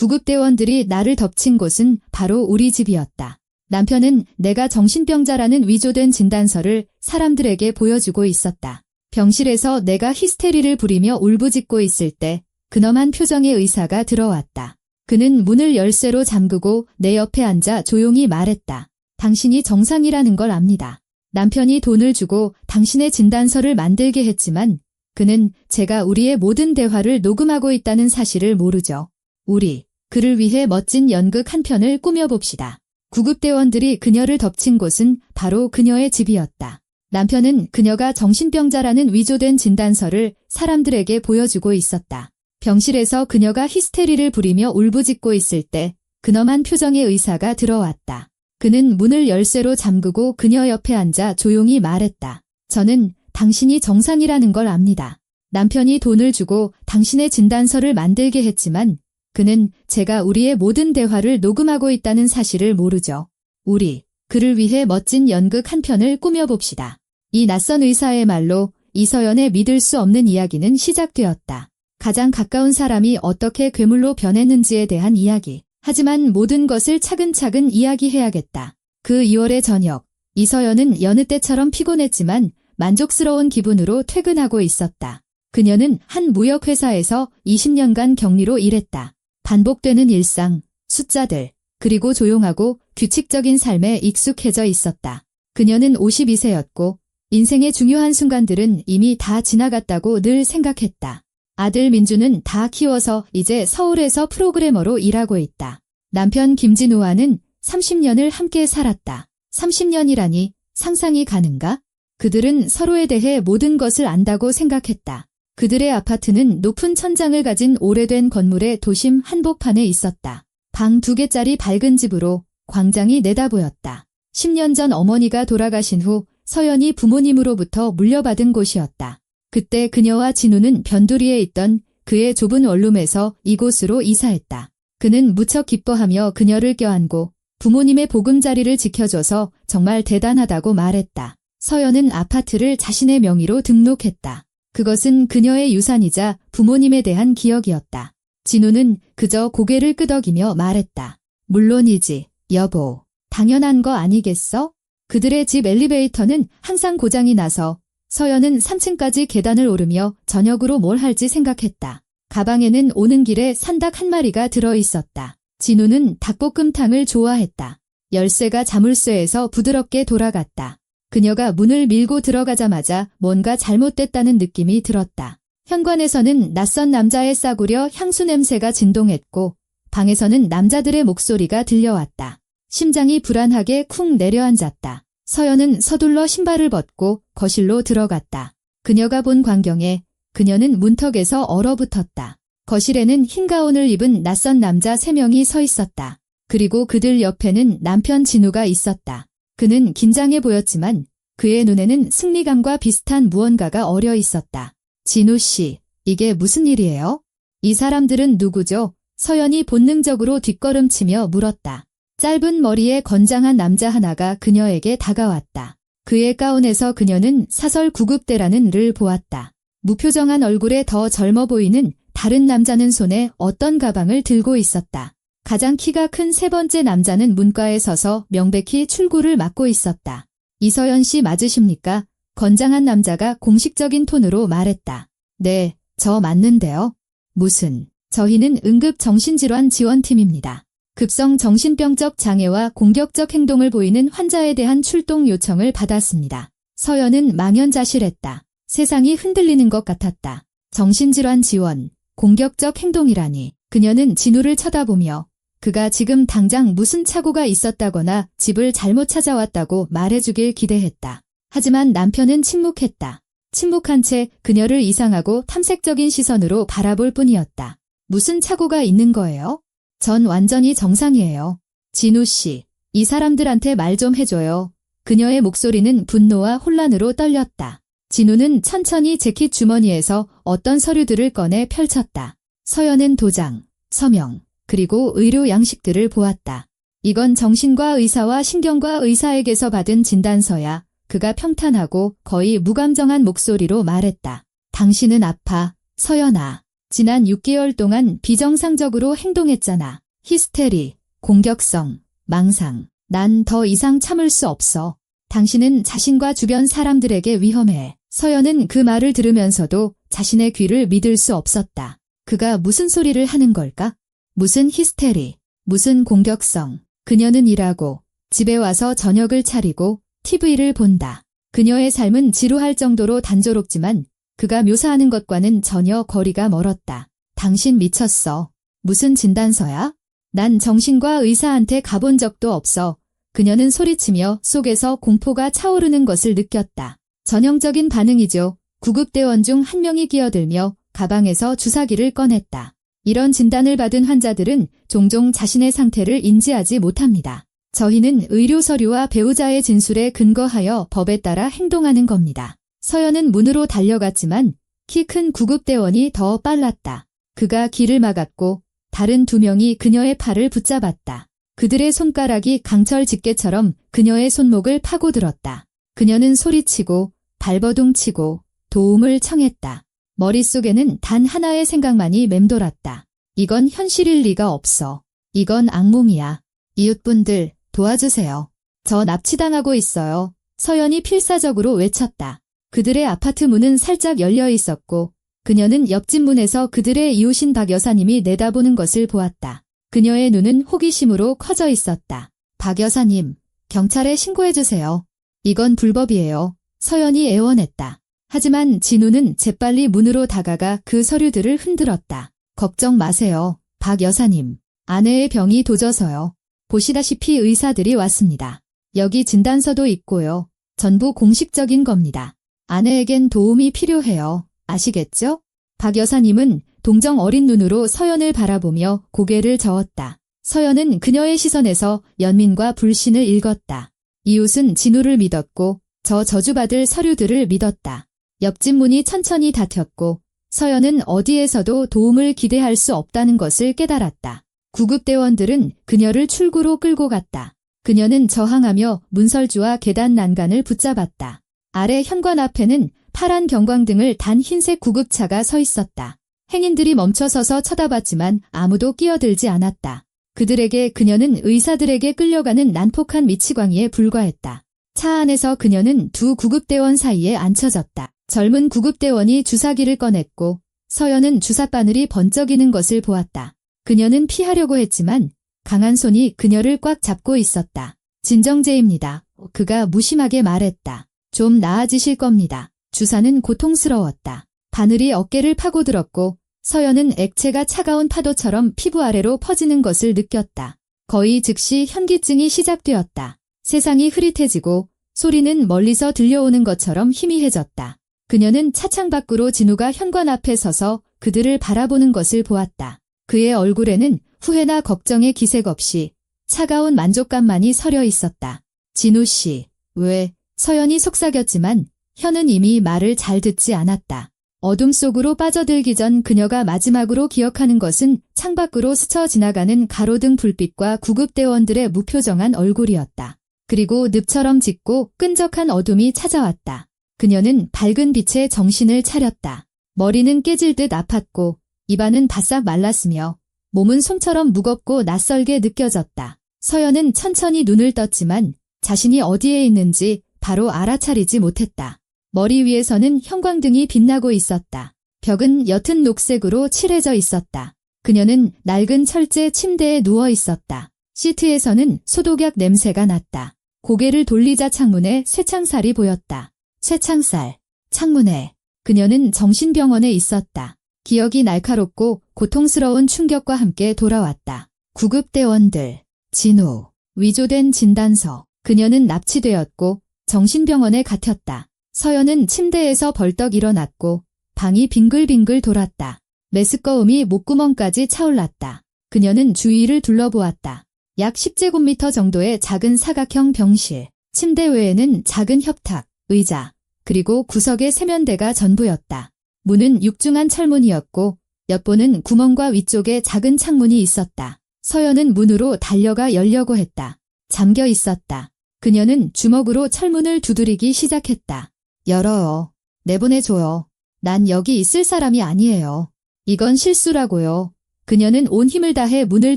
구급대원들이 나를 덮친 곳은 바로 우리 집이었다. 남편은 내가 정신병자라는 위조된 진단서를 사람들에게 보여주고 있었다. 병실에서 내가 히스테리를 부리며 울부짖고 있을 때 근엄한 표정의 의사가 들어왔다. 그는 문을 열쇠로 잠그고 내 옆에 앉아 조용히 말했다. 당신이 정상이라는 걸 압니다. 남편이 돈을 주고 당신의 진단서를 만들게 했지만 그는 제가 우리의 모든 대화를 녹음하고 있다는 사실을 모르죠. 우리, 그를 위해 멋진 연극 한 편을 꾸며봅시다. 구급대원들이 그녀를 덮친 곳은 바로 그녀의 집이었다. 남편은 그녀가 정신병자라는 위조된 진단서를 사람들에게 보여주고 있었다. 병실에서 그녀가 히스테리를 부리며 울부짖고 있을 때 근엄한 표정의 의사가 들어왔다. 그는 문을 열쇠로 잠그고 그녀 옆에 앉아 조용히 말했다. 저는 당신이 정상이라는 걸 압니다. 남편이 돈을 주고 당신의 진단서를 만들게 했지만 그는 제가 우리의 모든 대화를 녹음하고 있다는 사실을 모르죠. 우리, 그를 위해 멋진 연극 한 편을 꾸며봅시다. 이 낯선 의사의 말로 이서연의 믿을 수 없는 이야기는 시작되었다. 가장 가까운 사람이 어떻게 괴물로 변했는지에 대한 이야기. 하지만 모든 것을 차근차근 이야기해야겠다. 그 2월의 저녁, 이서연은 여느 때처럼 피곤했지만 만족스러운 기분으로 퇴근하고 있었다. 그녀는 한 무역회사에서 20년간 격리로 일했다. 반복되는 일상, 숫자들, 그리고 조용하고 규칙적인 삶에 익숙해져 있었다. 그녀는 52세였고 인생의 중요한 순간들은 이미 다 지나갔다고 늘 생각했다. 아들 민주는 다 키워서 이제 서울에서 프로그래머로 일하고 있다. 남편 김진우와는 30년을 함께 살았다. 30년이라니 상상이 가는가? 그들은 서로에 대해 모든 것을 안다고 생각했다. 그들의 아파트는 높은 천장을 가진 오래된 건물의 도심 한복판에 있었다. 방 2개짜리 밝은 집으로 광장이 내다보였다. 10년 전 어머니가 돌아가신 후 서연이 부모님으로부터 물려받은 곳이었다. 그때 그녀와 진우는 변두리에 있던 그의 좁은 원룸에서 이곳으로 이사했다. 그는 무척 기뻐하며 그녀를 껴안고 부모님의 보금자리를 지켜줘서 정말 대단하다고 말했다. 서연은 아파트를 자신의 명의로 등록했다. 그것은 그녀의 유산이자 부모님에 대한 기억이었다. 진우는 그저 고개를 끄덕이며 말했다. 물론이지, 여보. 당연한 거 아니겠어? 그들의 집 엘리베이터는 항상 고장이 나서 서연은 3층까지 계단을 오르며 저녁으로 뭘 할지 생각했다. 가방에는 오는 길에 산닭 한 마리가 들어있었다. 진우는 닭볶음탕을 좋아했다. 열쇠가 자물쇠에서 부드럽게 돌아갔다. 그녀가 문을 밀고 들어가자마자 뭔가 잘못됐다는 느낌이 들었다. 현관에서는 낯선 남자의 싸구려 향수 냄새가 진동했고 방에서는 남자들의 목소리가 들려왔다. 심장이 불안하게 쿵 내려앉았다. 서연은 서둘러 신발을 벗고 거실로 들어갔다. 그녀가 본 광경에 그녀는 문턱에서 얼어붙었다. 거실에는 흰 가운을 입은 낯선 남자 3명이 서 있었다. 그리고 그들 옆에는 남편 진우가 있었다. 그는 긴장해 보였지만 그의 눈에는 승리감과 비슷한 무언가가 어려 있었다. 진우 씨, 이게 무슨 일이에요? 이 사람들은 누구죠? 서연이 본능적으로 뒷걸음치며 물었다. 짧은 머리에 건장한 남자 하나가 그녀에게 다가왔다. 그의 가운에서 그녀는 사설 구급대라는 를 보았다. 무표정한 얼굴에 더 젊어 보이는 다른 남자는 손에 어떤 가방을 들고 있었다. 가장 키가 큰 3번째 남자는 문과에 서서 명백히 출구를 막고 있었다. 이서연 씨 맞으십니까? 건장한 남자가 공식적인 톤으로 말했다. 네, 저 맞는데요. 무슨, 저희는 응급정신질환 지원팀입니다. 급성 정신병적 장애와 공격적 행동을 보이는 환자에 대한 출동 요청을 받았습니다. 서연은 망연자실했다. 세상이 흔들리는 것 같았다. 정신질환 지원, 공격적 행동이라니. 그녀는 진우를 쳐다보며 그가 지금 당장 무슨 착오가 있었다거나 집을 잘못 찾아왔다고 말해주길 기대했다. 하지만 남편은 침묵했다. 침묵한 채 그녀를 이상하고 탐색적인 시선으로 바라볼 뿐이었다. 무슨 착오가 있는 거예요? 전 완전히 정상이에요. 진우 씨, 이 사람들한테 말 좀 해줘요. 그녀의 목소리는 분노와 혼란으로 떨렸다. 진우는 천천히 재킷 주머니에서 어떤 서류들을 꺼내 펼쳤다. 서연은 도장, 서명, 그리고 의료 양식들을 보았다. 이건 정신과 의사와 신경과 의사에게서 받은 진단서야. 그가 평탄하고 거의 무감정한 목소리로 말했다. 당신은 아파, 서연아. 지난 6개월 동안 비정상적으로 행동했잖아. 히스테리, 공격성, 망상. 난 더 이상 참을 수 없어. 당신은 자신과 주변 사람들에게 위험해. 서연은 그 말을 들으면서도 자신의 귀를 믿을 수 없었다. 그가 무슨 소리를 하는 걸까? 무슨 히스테리, 무슨 공격성. 그녀는 일하고 집에 와서 저녁을 차리고 TV를 본다. 그녀의 삶은 지루할 정도로 단조롭지만 그가 묘사하는 것과는 전혀 거리가 멀었다. 당신 미쳤어. 무슨 진단서야? 난 정신과 의사한테 가본 적도 없어. 그녀는 소리치며 속에서 공포가 차오르는 것을 느꼈다. 전형적인 반응이죠. 구급대원 중 한 명이 끼어들며 가방에서 주사기를 꺼냈다. 이런 진단을 받은 환자들은 종종 자신의 상태를 인지하지 못합니다. 저희는 의료 서류와 배우자의 진술에 근거하여 법에 따라 행동하는 겁니다. 서연은 문으로 달려갔지만 키 큰 구급대원이 더 빨랐다. 그가 길을 막았고 다른 2명이 그녀의 팔을 붙잡았다. 그들의 손가락이 강철 집게처럼 그녀의 손목을 파고들었다. 그녀는 소리치고 발버둥치고 도움을 청했다. 머릿속에는 단 하나의 생각만이 맴돌았다. 이건 현실일 리가 없어. 이건 악몽이야. 이웃분들 도와주세요. 저 납치당하고 있어요. 서연이 필사적으로 외쳤다. 그들의 아파트 문은 살짝 열려 있었고 그녀는 옆집 문에서 그들의 이웃인 박 여사님이 내다보는 것을 보았다. 그녀의 눈은 호기심으로 커져 있었다. 박 여사님, 경찰에 신고해주세요. 이건 불법이에요. 서연이 애원했다. 하지만 진우는 재빨리 문으로 다가가 그 서류들을 흔들었다. 걱정 마세요. 박 여사님. 아내의 병이 도져서요. 보시다시피 의사들이 왔습니다. 여기 진단서도 있고요. 전부 공식적인 겁니다. 아내에겐 도움이 필요해요. 아시겠죠? 박 여사님은 동정 어린 눈으로 서연을 바라보며 고개를 저었다. 서연은 그녀의 시선에서 연민과 불신을 읽었다. 이웃은 진우를 믿었고 저 저주받을 서류들을 믿었다. 옆집 문이 천천히 닫혔고 서연은 어디에서도 도움을 기대할 수 없다는 것을 깨달았다. 구급대원들은 그녀를 출구로 끌고 갔다. 그녀는 저항하며 문설주와 계단 난간을 붙잡았다. 아래 현관 앞에는 파란 경광등을 단 흰색 구급차가 서 있었다. 행인들이 멈춰서서 쳐다봤지만 아무도 끼어들지 않았다. 그들에게 그녀는 의사들에게 끌려가는 난폭한 미치광이에 불과했다. 차 안에서 그녀는 2 구급대원 사이에 앉혀졌다. 젊은 구급대원이 주사기를 꺼냈고 서연은 주사바늘이 번쩍이는 것을 보았다. 그녀는 피하려고 했지만 강한 손이 그녀를 꽉 잡고 있었다. 진정제입니다. 그가 무심하게 말했다. 좀 나아지실 겁니다. 주사는 고통스러웠다. 바늘이 어깨를 파고들었고 서연은 액체가 차가운 파도처럼 피부 아래로 퍼지는 것을 느꼈다. 거의 즉시 현기증이 시작되었다. 세상이 흐릿해지고 소리는 멀리서 들려오는 것처럼 희미해졌다. 그녀는 차창 밖으로 진우가 현관 앞에 서서 그들을 바라보는 것을 보았다. 그의 얼굴에는 후회나 걱정의 기색 없이 차가운 만족감만이 서려 있었다. 진우 씨, 왜? 서연이 속삭였지만 현은 이미 말을 잘 듣지 않았다. 어둠 속으로 빠져들기 전 그녀가 마지막으로 기억하는 것은 창밖으로 스쳐 지나가는 가로등 불빛과 구급대원들의 무표정한 얼굴이었다. 그리고 늪처럼 짙고 끈적한 어둠이 찾아왔다. 그녀는 밝은 빛에 정신을 차렸다. 머리는 깨질 듯 아팠고 입안은 바싹 말랐으며 몸은 솜처럼 무겁고 낯설게 느껴졌다. 서연은 천천히 눈을 떴지만 자신이 어디에 있는지 바로 알아차리지 못했다. 머리 위에서는 형광등이 빛나고 있었다. 벽은 옅은 녹색으로 칠해져 있었다. 그녀는 낡은 철제 침대에 누워 있었다. 시트에서는 소독약 냄새가 났다. 고개를 돌리자 창문에 쇠창살이 보였다. 쇠창살, 창문에. 그녀는 정신병원에 있었다. 기억이 날카롭고 고통스러운 충격과 함께 돌아왔다. 구급대원들, 진우, 위조된 진단서. 그녀는 납치되었고 정신병원에 갇혔다. 서연은 침대에서 벌떡 일어났고 방이 빙글빙글 돌았다. 메스꺼움이 목구멍까지 차올랐다. 그녀는 주위를 둘러보았다. 약 10제곱미터 정도의 작은 사각형 병실. 침대 외에는 작은 협탁, 의자, 그리고 구석의 세면대가 전부였다. 문은 육중한 철문이었고 엿보는 구멍과 위쪽에 작은 창문이 있었다. 서연은 문으로 달려가 열려고 했다. 잠겨 있었다. 그녀는 주먹으로 철문을 두드리기 시작했다. 열어요. 내보내줘요. 난 여기 있을 사람이 아니에요. 이건 실수라고요. 그녀는 온 힘을 다해 문을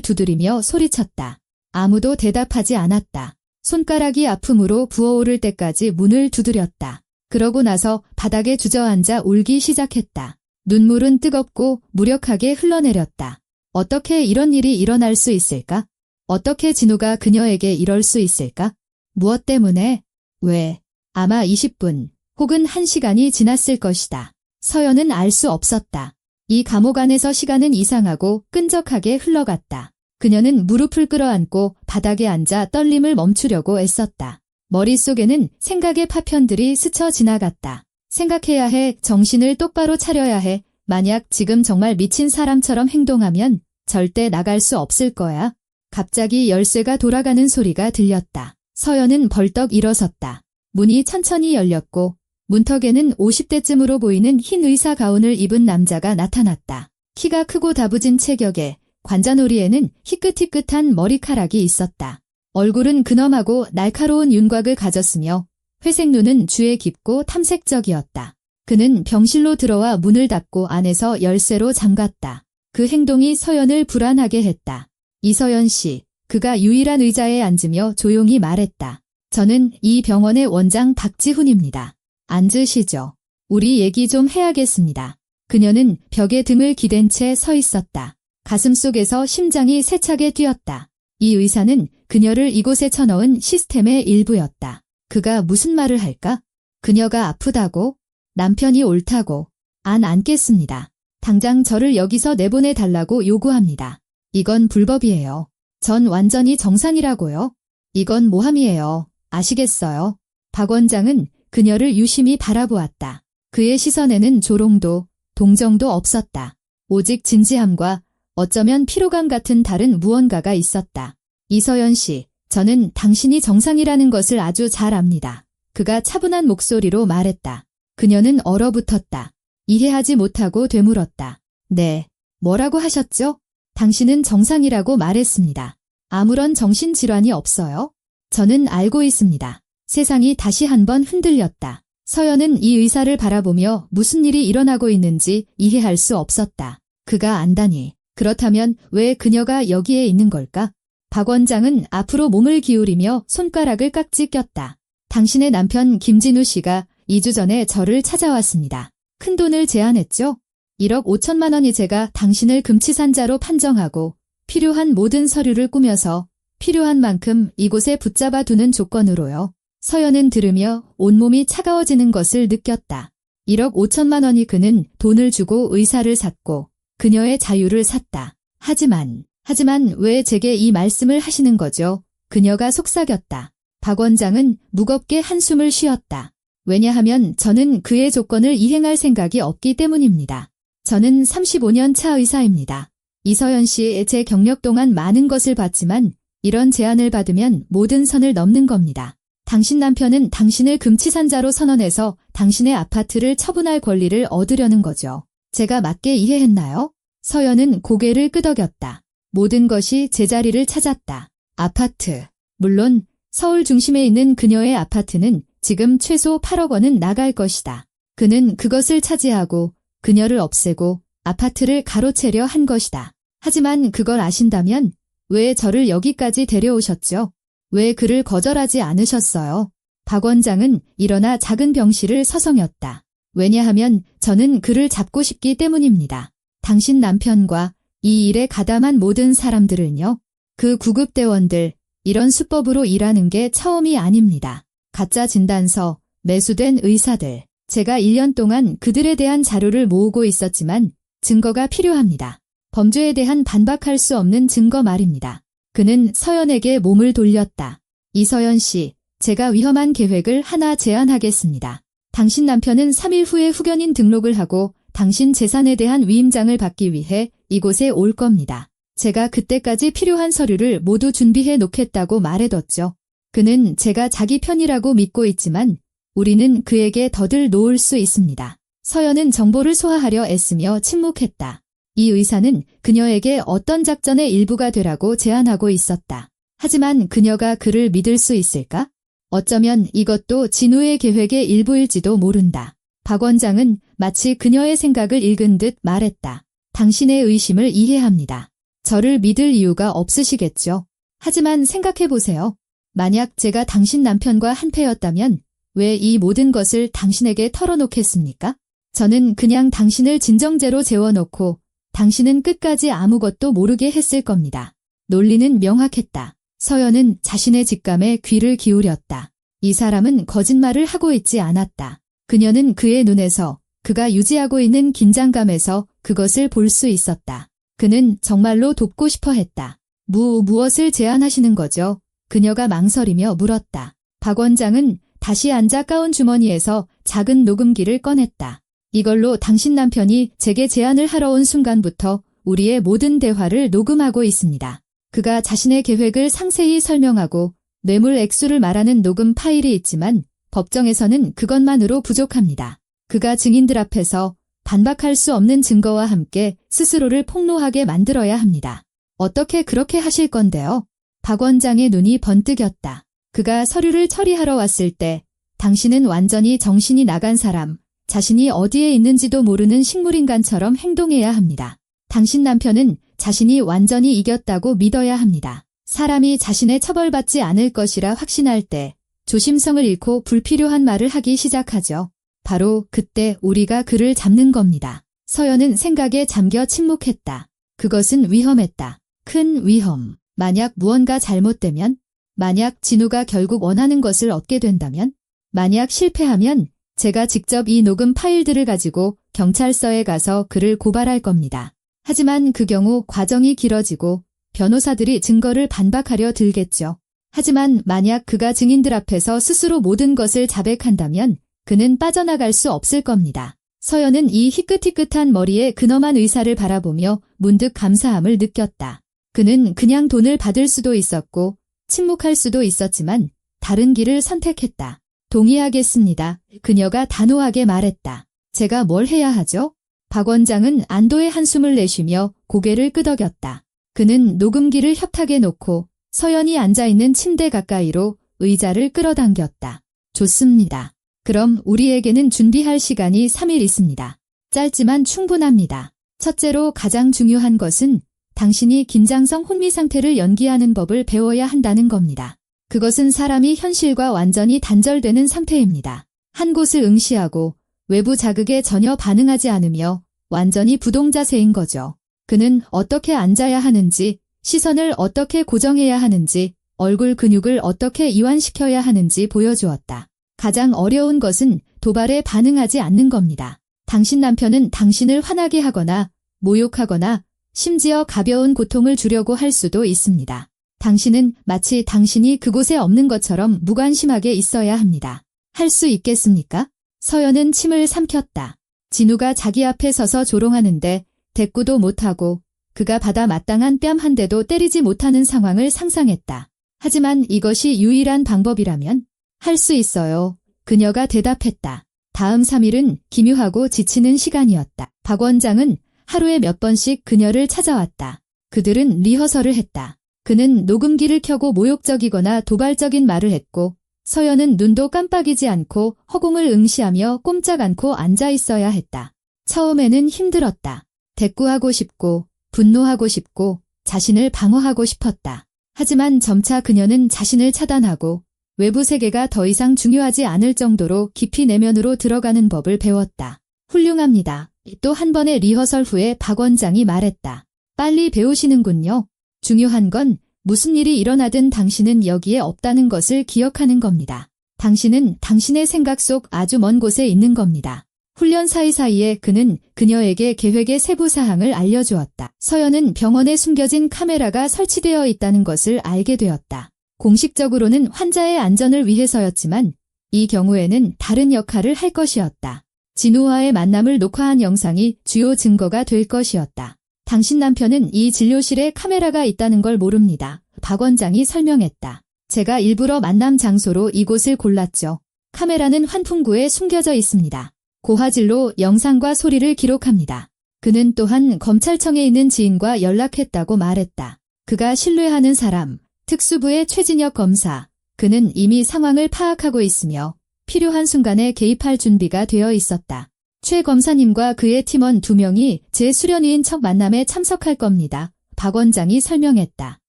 두드리며 소리쳤다. 아무도 대답하지 않았다. 손가락이 아픔으로 부어오를 때까지 문을 두드렸다. 그러고 나서 바닥에 주저앉아 울기 시작했다. 눈물은 뜨겁고 무력하게 흘러내렸다. 어떻게 이런 일이 일어날 수 있을까? 어떻게 진우가 그녀에게 이럴 수 있을까? 무엇 때문에? 왜? 아마 20분 혹은 1시간이 지났을 것이다. 서연은 알 수 없었다. 이 감옥 안에서 시간은 이상하고 끈적하게 흘러갔다. 그녀는 무릎을 끌어안고 바닥에 앉아 떨림을 멈추려고 애썼다. 머릿속에는 생각의 파편들이 스쳐 지나갔다. 생각해야 해. 정신을 똑바로 차려야 해. 만약 지금 정말 미친 사람처럼 행동하면 절대 나갈 수 없을 거야. 갑자기 열쇠가 돌아가는 소리가 들렸다. 서연은 벌떡 일어섰다. 문이 천천히 열렸고 문턱에는 50대쯤으로 보이는 흰 의사 가운을 입은 남자가 나타났다. 키가 크고 다부진 체격에 관자놀이에는 희끗희끗한 머리카락이 있었다. 얼굴은 근엄하고 날카로운 윤곽을 가졌으며 회색 눈은 주에 깊고 탐색적이었다. 그는 병실로 들어와 문을 닫고 안에서 열쇠로 잠갔다. 그 행동이 서연을 불안하게 했다. 이서연 씨, 그가 유일한 의자에 앉으며 조용히 말했다. 저는 이 병원의 원장 박지훈입니다. 앉으시죠. 우리 얘기 좀 해야겠습니다. 그녀는 벽에 등을 기댄 채 서 있었다. 가슴속에서 심장이 세차게 뛰었다. 이 의사는 그녀를 이곳에 쳐넣은 시스템의 일부였다. 그가 무슨 말을 할까? 그녀가 아프다고? 남편이 옳다고? 안 앉겠습니다. 당장 저를 여기서 내보내달라고 요구합니다. 이건 불법이에요. 전 완전히 정상이라고요. 이건 모함이에요. 아시겠어요? 박 원장은 그녀를 유심히 바라보았다. 그의 시선에는 조롱도, 동정도 없었다. 오직 진지함과 어쩌면 피로감 같은 다른 무언가가 있었다. 이서연 씨, 저는 당신이 정상이라는 것을 아주 잘 압니다. 그가 차분한 목소리로 말했다. 그녀는 얼어붙었다. 이해하지 못하고 되물었다. 네, 뭐라고 하셨죠? 당신은 정상이라고 말했습니다. 아무런 정신질환이 없어요? 저는 알고 있습니다. 세상이 다시 한번 흔들렸다. 서연은 이 의사를 바라보며 무슨 일이 일어나고 있는지 이해할 수 없었다. 그가 안다니. 그렇다면 왜 그녀가 여기에 있는 걸까? 박 원장은 앞으로 몸을 기울이며 손가락을 깍지 꼈다. 당신의 남편 김진우 씨가 2주 전에 저를 찾아왔습니다. 큰 돈을 제안했죠? 1억 5천만 원이 제가 당신을 금치산자로 판정하고 필요한 모든 서류를 꾸며서 필요한 만큼 이곳에 붙잡아 두는 조건으로요. 서연은 들으며 온몸이 차가워지는 것을 느꼈다. 1억 5천만 원이 그는 돈을 주고 의사를 샀고 그녀의 자유를 샀다. 하지만 왜 제게 이 말씀을 하시는 거죠? 그녀가 속삭였다. 박 원장은 무겁게 한숨을 쉬었다. 왜냐하면 저는 그의 조건을 이행할 생각이 없기 때문입니다. 저는 35년 차 의사입니다. 이서연 씨, 제 경력 동안 많은 것을 봤지만 이런 제안을 받으면 모든 선을 넘는 겁니다. 당신 남편은 당신을 금치산자로 선언해서 당신의 아파트를 처분할 권리를 얻으려는 거죠. 제가 맞게 이해했나요? 서연은 고개를 끄덕였다. 모든 것이 제자리를 찾았다. 아파트. 물론 서울 중심에 있는 그녀의 아파트는 지금 최소 8억 원은 나갈 것이다. 그는 그것을 차지하고 그녀를 없애고 아파트를 가로채려 한 것이다. 하지만 그걸 아신다면 왜 저를 여기까지 데려오셨죠? 왜 그를 거절하지 않으셨어요? 박 원장은 일어나 작은 병실을 서성였다. 왜냐하면 저는 그를 잡고 싶기 때문입니다. 당신 남편과 이 일에 가담한 모든 사람들을요. 그 구급대원들, 이런 수법으로 일하는 게 처음이 아닙니다. 가짜 진단서, 매수된 의사들. 제가 1년 동안 그들에 대한 자료를 모으고 있었지만 증거가 필요합니다. 범죄에 대한 반박할 수 없는 증거 말입니다. 그는 서연에게 몸을 돌렸다. 이서연 씨, 제가 위험한 계획을 하나 제안하겠습니다. 당신 남편은 3일 후에 후견인 등록을 하고 당신 재산에 대한 위임장을 받기 위해 이곳에 올 겁니다. 제가 그때까지 필요한 서류를 모두 준비해 놓겠다고 말해뒀죠. 그는 제가 자기 편이라고 믿고 있지만 우리는 그에게 덫을 놓을 수 있습니다. 서연은 정보를 소화하려 애쓰며 침묵했다. 이 의사는 그녀에게 어떤 작전의 일부가 되라고 제안하고 있었다. 하지만 그녀가 그를 믿을 수 있을까? 어쩌면 이것도 진우의 계획의 일부일지도 모른다. 박 원장은 마치 그녀의 생각을 읽은 듯 말했다. 당신의 의심을 이해합니다. 저를 믿을 이유가 없으시겠죠. 하지만 생각해보세요. 만약 제가 당신 남편과 한패였다면 왜 이 모든 것을 당신에게 털어놓겠습니까? 저는 그냥 당신을 진정제로 재워놓고 당신은 끝까지 아무것도 모르게 했을 겁니다. 논리는 명확했다. 서연은 자신의 직감에 귀를 기울였다. 이 사람은 거짓말을 하고 있지 않았다. 그녀는 그의 눈에서 그가 유지하고 있는 긴장감에서 그것을 볼 수 있었다. 그는 정말로 돕고 싶어 했다. 무엇을 제안하시는 거죠? 그녀가 망설이며 물었다. 박 원장은 다시 앉아 가운 주머니에서 작은 녹음기를 꺼냈다. 이걸로 당신 남편이 제게 제안을 하러 온 순간부터 우리의 모든 대화를 녹음하고 있습니다. 그가 자신의 계획을 상세히 설명하고 뇌물 액수를 말하는 녹음 파일이 있지만 법정에서는 그것만으로 부족합니다. 그가 증인들 앞에서 반박할 수 없는 증거와 함께 스스로를 폭로하게 만들어야 합니다. 어떻게 그렇게 하실 건데요? 박 원장의 눈이 번뜩였다. 그가 서류를 처리하러 왔을 때 당신은 완전히 정신이 나간 사람, 자신이 어디에 있는지도 모르는 식물인간처럼 행동해야 합니다. 당신 남편은 자신이 완전히 이겼다고 믿어야 합니다. 사람이 자신의 처벌받지 않을 것이라 확신할 때 조심성을 잃고 불필요한 말을 하기 시작하죠. 바로 그때 우리가 그를 잡는 겁니다. 서연은 생각에 잠겨 침묵했다. 그것은 위험했다. 큰 위험. 만약 무언가 잘못되면? 만약 진우가 결국 원하는 것을 얻게 된다면? 만약 실패하면 제가 직접 이 녹음 파일들을 가지고 경찰서에 가서 그를 고발할 겁니다. 하지만 그 경우 과정이 길어지고 변호사들이 증거를 반박하려 들겠죠. 하지만 만약 그가 증인들 앞에서 스스로 모든 것을 자백한다면 그는 빠져나갈 수 없을 겁니다. 서연은 이 희끗희끗한 머리에 근엄한 의사를 바라보며 문득 감사함을 느꼈다. 그는 그냥 돈을 받을 수도 있었고 침묵할 수도 있었지만 다른 길을 선택했다. 동의하겠습니다. 그녀가 단호하게 말했다. 제가 뭘 해야 하죠? 박 원장은 안도의 한숨을 내쉬며 고개를 끄덕였다. 그는 녹음기를 협탁에 놓고 서연이 앉아있는 침대 가까이로 의자를 끌어당겼다. 좋습니다. 그럼 우리에게는 준비할 시간이 3일 있습니다. 짧지만 충분합니다. 첫째로 가장 중요한 것은 당신이 긴장성 혼미 상태를 연기하는 법을 배워야 한다는 겁니다. 그것은 사람이 현실과 완전히 단절되는 상태입니다. 한 곳을 응시하고 외부 자극에 전혀 반응하지 않으며 완전히 부동자세인 거죠. 그는 어떻게 앉아야 하는지, 시선을 어떻게 고정해야 하는지, 얼굴 근육을 어떻게 이완시켜야 하는지 보여주었다. 가장 어려운 것은 도발에 반응하지 않는 겁니다. 당신 남편은 당신을 화나게 하거나 모욕하거나 심지어 가벼운 고통을 주려고 할 수도 있습니다. 당신은 마치 당신이 그곳에 없는 것처럼 무관심하게 있어야 합니다. 할 수 있겠습니까? 서연은 침을 삼켰다. 진우가 자기 앞에 서서 조롱하는데 대꾸도 못하고 그가 받아 마땅한 뺨 한 대도 때리지 못하는 상황을 상상했다. 하지만 이것이 유일한 방법이라면 할 수 있어요. 그녀가 대답했다. 다음 3일은 기묘하고 지치는 시간이었다. 박 원장은 하루에 몇 번씩 그녀를 찾아왔다. 그들은 리허설을 했다. 그는 녹음기를 켜고 모욕적이거나 도발적인 말을 했고 서연은 눈도 깜빡이지 않고 허공을 응시하며 꼼짝 않고 앉아 있어야 했다. 처음에는 힘들었다. 대꾸하고 싶고 분노하고 싶고 자신을 방어하고 싶었다. 하지만 점차 그녀는 자신을 차단하고 외부 세계가 더 이상 중요하지 않을 정도로 깊이 내면으로 들어가는 법을 배웠다. 훌륭합니다. 또 한 번의 리허설 후에 박 원장이 말했다. 빨리 배우시는군요. 중요한 건 무슨 일이 일어나든 당신은 여기에 없다는 것을 기억하는 겁니다. 당신은 당신의 생각 속 아주 먼 곳에 있는 겁니다. 훈련 사이사이에 그는 그녀에게 계획의 세부 사항을 알려주었다. 서연은 병원에 숨겨진 카메라가 설치되어 있다는 것을 알게 되었다. 공식적으로는 환자의 안전을 위해서였지만 이 경우에는 다른 역할을 할 것이었다. 진우와의 만남을 녹화한 영상이 주요 증거가 될 것이었다. 당신 남편은 이 진료실에 카메라가 있다는 걸 모릅니다. 박 원장이 설명했다. 제가 일부러 만남 장소로 이곳을 골랐죠. 카메라는 환풍구에 숨겨져 있습니다. 고화질로 영상과 소리를 기록합니다. 그는 또한 검찰청에 있는 지인과 연락했다고 말했다. 그가 신뢰하는 사람, 특수부의 최진혁 검사, 그는 이미 상황을 파악하고 있으며 필요한 순간에 개입할 준비가 되어 있었다. 최 검사님과 그의 팀원 2명이 제 수련위인 척 만남에 참석할 겁니다. 박 원장이 설명했다.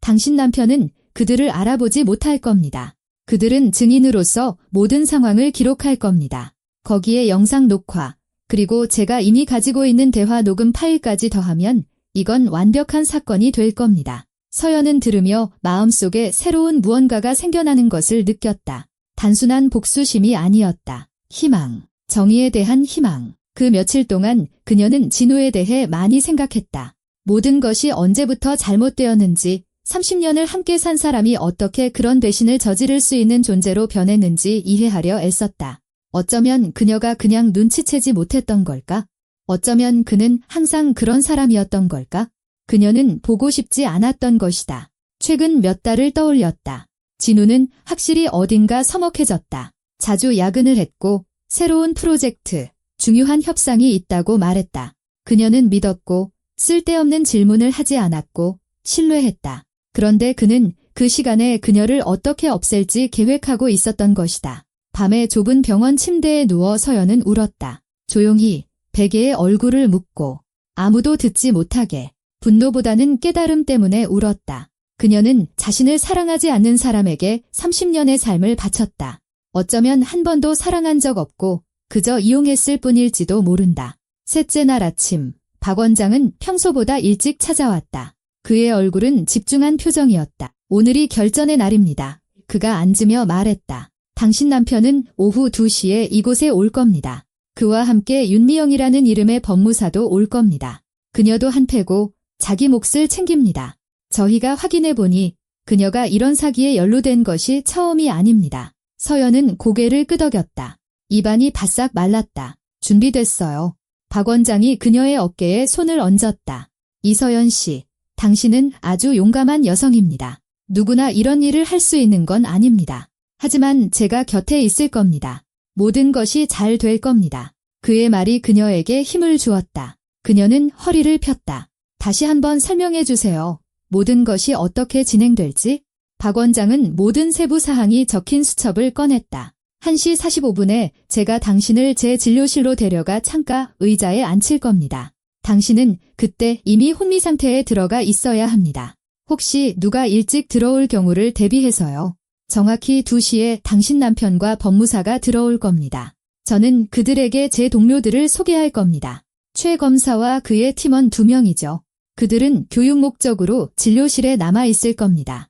당신 남편은 그들을 알아보지 못할 겁니다. 그들은 증인으로서 모든 상황을 기록할 겁니다. 거기에 영상 녹화, 그리고 제가 이미 가지고 있는 대화 녹음 파일까지 더하면 이건 완벽한 사건이 될 겁니다. 서연은 들으며 마음속에 새로운 무언가가 생겨나는 것을 느꼈다. 단순한 복수심이 아니었다. 희망, 정의에 대한 희망. 그 며칠 동안 그녀는 진우에 대해 많이 생각했다. 모든 것이 언제부터 잘못되었는지, 30년을 함께 산 사람이 어떻게 그런 배신을 저지를 수 있는 존재로 변했는지 이해하려 애썼다. 어쩌면 그녀가 그냥 눈치채지 못했던 걸까? 어쩌면 그는 항상 그런 사람이었던 걸까? 그녀는 보고 싶지 않았던 것이다. 최근 몇 달을 떠올렸다. 진우는 확실히 어딘가 서먹해졌다. 자주 야근을 했고 새로운 프로젝트, 중요한 협상이 있다고 말했다. 그녀는 믿었고 쓸데없는 질문을 하지 않았고 신뢰했다. 그런데 그는 그 시간에 그녀를 어떻게 없앨지 계획하고 있었던 것이다. 밤에 좁은 병원 침대에 누워 서연은 울었다. 조용히 베개에 얼굴을 묻고 아무도 듣지 못하게. 분노보다는 깨달음 때문에 울었다. 그녀는 자신을 사랑하지 않는 사람에게 30년의 삶을 바쳤다. 어쩌면 한 번도 사랑한 적 없고 그저 이용했을 뿐일지도 모른다. 셋째 날 아침, 박 원장은 평소보다 일찍 찾아왔다. 그의 얼굴은 집중한 표정이었다. 오늘이 결전의 날입니다. 그가 앉으며 말했다. 당신 남편은 오후 2시에 이곳에 올 겁니다. 그와 함께 윤미영이라는 이름의 법무사도 올 겁니다. 그녀도 한패고 자기 몫을 챙깁니다. 저희가 확인해보니 그녀가 이런 사기에 연루된 것이 처음이 아닙니다. 서연은 고개를 끄덕였다. 입안이 바싹 말랐다. 준비됐어요. 박 원장이 그녀의 어깨에 손을 얹었다. 이서연 씨, 당신은 아주 용감한 여성입니다. 누구나 이런 일을 할 수 있는 건 아닙니다. 하지만 제가 곁에 있을 겁니다. 모든 것이 잘 될 겁니다. 그의 말이 그녀에게 힘을 주었다. 그녀는 허리를 폈다. 다시 한번 설명해 주세요. 모든 것이 어떻게 진행될지? 박 원장은 모든 세부 사항이 적힌 수첩을 꺼냈다. 1시 45분에 제가 당신을 제 진료실로 데려가 창가 의자에 앉힐 겁니다. 당신은 그때 이미 혼미 상태에 들어가 있어야 합니다. 혹시 누가 일찍 들어올 경우를 대비해서요. 정확히 2시에 당신 남편과 법무사가 들어올 겁니다. 저는 그들에게 제 동료들을 소개할 겁니다. 최 검사와 그의 팀원 2명이죠. 그들은 교육 목적으로 진료실에 남아있을 겁니다.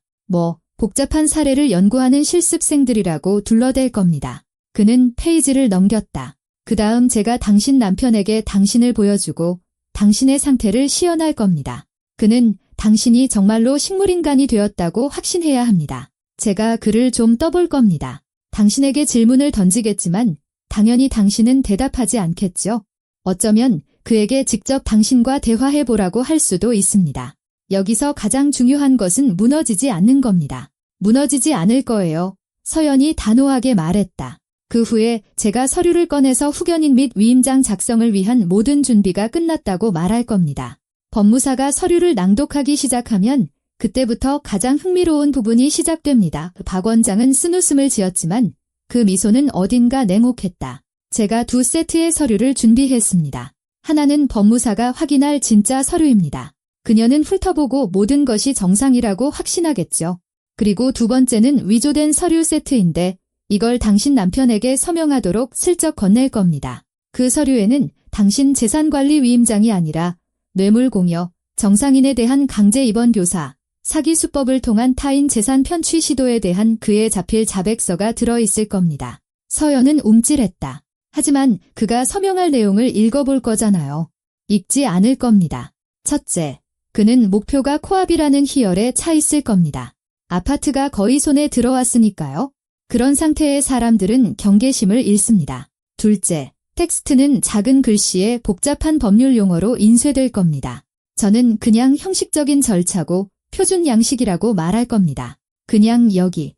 복잡한 사례를 연구하는 실습생들이라고 둘러댈 겁니다. 그는 페이지를 넘겼다. 그 다음 제가 당신 남편에게 당신을 보여주고 당신의 상태를 시연할 겁니다. 그는 당신이 정말로 식물인간이 되었다고 확신해야 합니다. 제가 그를 좀 떠볼 겁니다. 당신에게 질문을 던지겠지만 당연히 당신은 대답하지 않겠죠. 어쩌면 그에게 직접 당신과 대화해보라고 할 수도 있습니다. 여기서 가장 중요한 것은 무너지지 않는 겁니다. 무너지지 않을 거예요. 서연이 단호하게 말했다. 그 후에 제가 서류를 꺼내서 후견인 및 위임장 작성을 위한 모든 준비가 끝났다고 말할 겁니다. 법무사가 서류를 낭독하기 시작하면 그때부터 가장 흥미로운 부분이 시작됩니다. 박 원장은 쓴웃음을 지었지만 그 미소는 어딘가 냉혹했다. 제가 2세트의 서류를 준비했습니다. 하나는 법무사가 확인할 진짜 서류입니다. 그녀는 훑어보고 모든 것이 정상이라고 확신하겠죠. 그리고 2번째는 위조된 서류 세트인데 이걸 당신 남편에게 서명하도록 슬쩍 건넬 겁니다. 그 서류에는 당신 재산관리 위임장이 아니라 뇌물공여, 정상인에 대한 강제 입원 교사, 사기 수법을 통한 타인 재산 편취 시도에 대한 그의 자필 자백서가 들어있을 겁니다. 서연은 움찔했다. 하지만 그가 서명할 내용을 읽어볼 거잖아요. 읽지 않을 겁니다. 첫째, 그는 목표가 코앞이라는 희열에 차 있을 겁니다. 아파트가 거의 손에 들어왔으니까요. 그런 상태의 사람들은 경계심을 잃습니다. 둘째, 텍스트는 작은 글씨에 복잡한 법률 용어로 인쇄될 겁니다. 저는 그냥 형식적인 절차고 표준 양식이라고 말할 겁니다. 그냥 여기,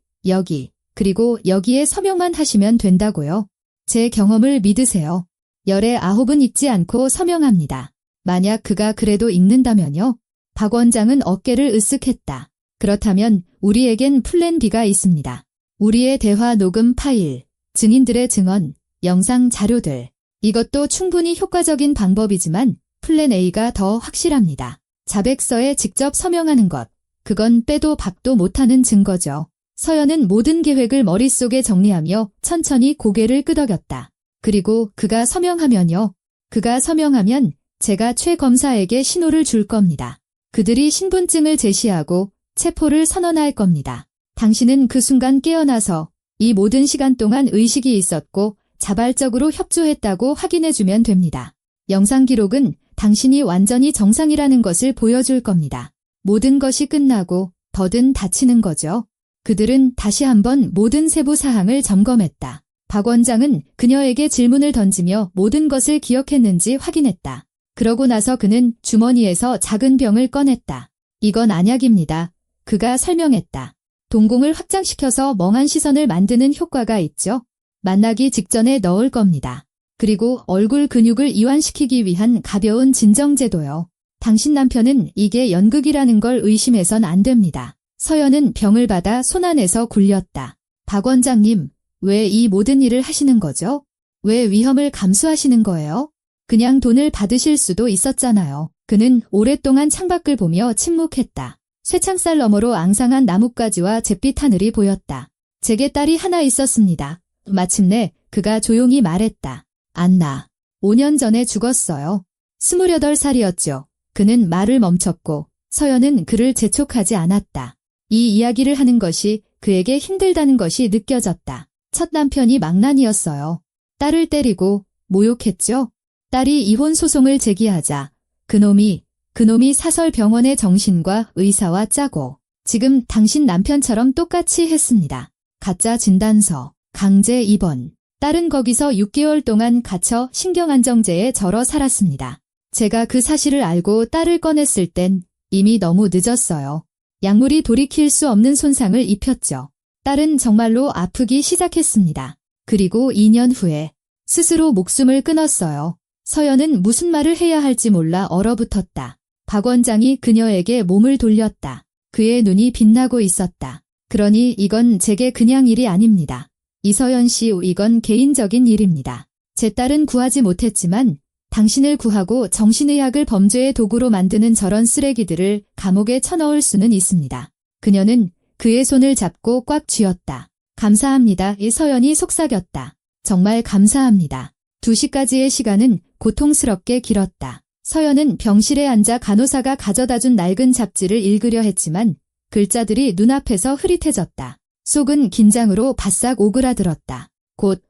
그리고 여기에 서명만 하시면 된다고요. 제 경험을 믿으세요. 열의 9은 읽지 않고 서명합니다. 만약 그가 그래도 읽는다면요? 박 원장은 어깨를 으쓱했다. 그렇다면 우리에겐 플랜 B가 있습니다. 우리의 대화 녹음 파일, 증인들의 증언, 영상 자료들. 이것도 충분히 효과적인 방법이지만 플랜 A가 더 확실합니다. 자백서에 직접 서명하는 것. 그건 빼도 박도 못하는 증거죠. 서연은 모든 계획을 머릿속에 정리하며 천천히 고개를 끄덕였다. 그리고 그가 서명하면요. 그가 서명하면 제가 최 검사에게 신호를 줄 겁니다. 그들이 신분증을 제시하고 체포를 선언할 겁니다. 당신은 그 순간 깨어나서 이 모든 시간 동안 의식이 있었고 자발적으로 협조했다고 확인해주면 됩니다. 영상 기록은 당신이 완전히 정상이라는 것을 보여줄 겁니다. 모든 것이 끝나고 더든 다치는 거죠. 그들은 다시 한번 모든 세부 사항을 점검했다. 박 원장은 그녀에게 질문을 던지며 모든 것을 기억했는지 확인했다. 그러고 나서 그는 주머니에서 작은 병을 꺼냈다. 이건 안약입니다. 그가 설명했다. 동공을 확장시켜서 멍한 시선을 만드는 효과가 있죠. 만나기 직전에 넣을 겁니다. 그리고 얼굴 근육을 이완시키기 위한 가벼운 진정제도요. 당신 남편은 이게 연극이라는 걸 의심해선 안 됩니다. 서연은 병을 받아 손 안에서 굴렸다. 박 원장님, 왜 이 모든 일을 하시는 거죠? 왜 위험을 감수하시는 거예요? 그냥 돈을 받으실 수도 있었잖아요. 그는 오랫동안 창밖을 보며 침묵했다. 쇠창살 너머로 앙상한 나뭇가지와 잿빛 하늘이 보였다. 제게 딸이 하나 있었습니다. 마침내 그가 조용히 말했다. 안나. 5년 전에 죽었어요. 28살이었죠. 그는 말을 멈췄고 서연은 그를 재촉하지 않았다. 이 이야기를 하는 것이 그에게 힘들다는 것이 느껴졌다. 첫 남편이 망난이었어요. 딸을 때리고 모욕했죠. 딸이 이혼 소송을 제기하자 그놈이 사설병원의 정신과 의사와 짜고 지금 당신 남편처럼 똑같이 했습니다. 가짜 진단서, 강제 입원. 딸은 거기서 6개월 동안 갇혀 신경안정제에 절어 살았습니다. 제가 그 사실을 알고 딸을 꺼냈을 땐 이미 너무 늦었어요. 약물이 돌이킬 수 없는 손상을 입혔죠. 딸은 정말로 아프기 시작했습니다. 그리고 2년 후에 스스로 목숨을 끊었어요. 서연은 무슨 말을 해야 할지 몰라 얼어붙었다. 박 원장이 그녀에게 몸을 돌렸다. 그의 눈이 빛나고 있었다. 그러니 이건 제게 그냥 일이 아닙니다. 이서연 씨, 이건 개인적인 일입니다. 제 딸은 구하지 못했지만 당신을 구하고 정신의학을 범죄의 도구로 만드는 저런 쓰레기들을 감옥에 쳐넣을 수는 있습니다. 그녀는 그의 손을 잡고 꽉 쥐었다. 감사합니다. 이서연이 속삭였다. 정말 감사합니다. 2시까지의 시간은 고통스럽게 길었다. 서연은 병실에 앉아 간호사가 가져다준 낡은 잡지를 읽으려 했지만 글자들이 눈앞에서 흐릿해졌다. 속은 긴장으로 바싹 오그라들었다. 곧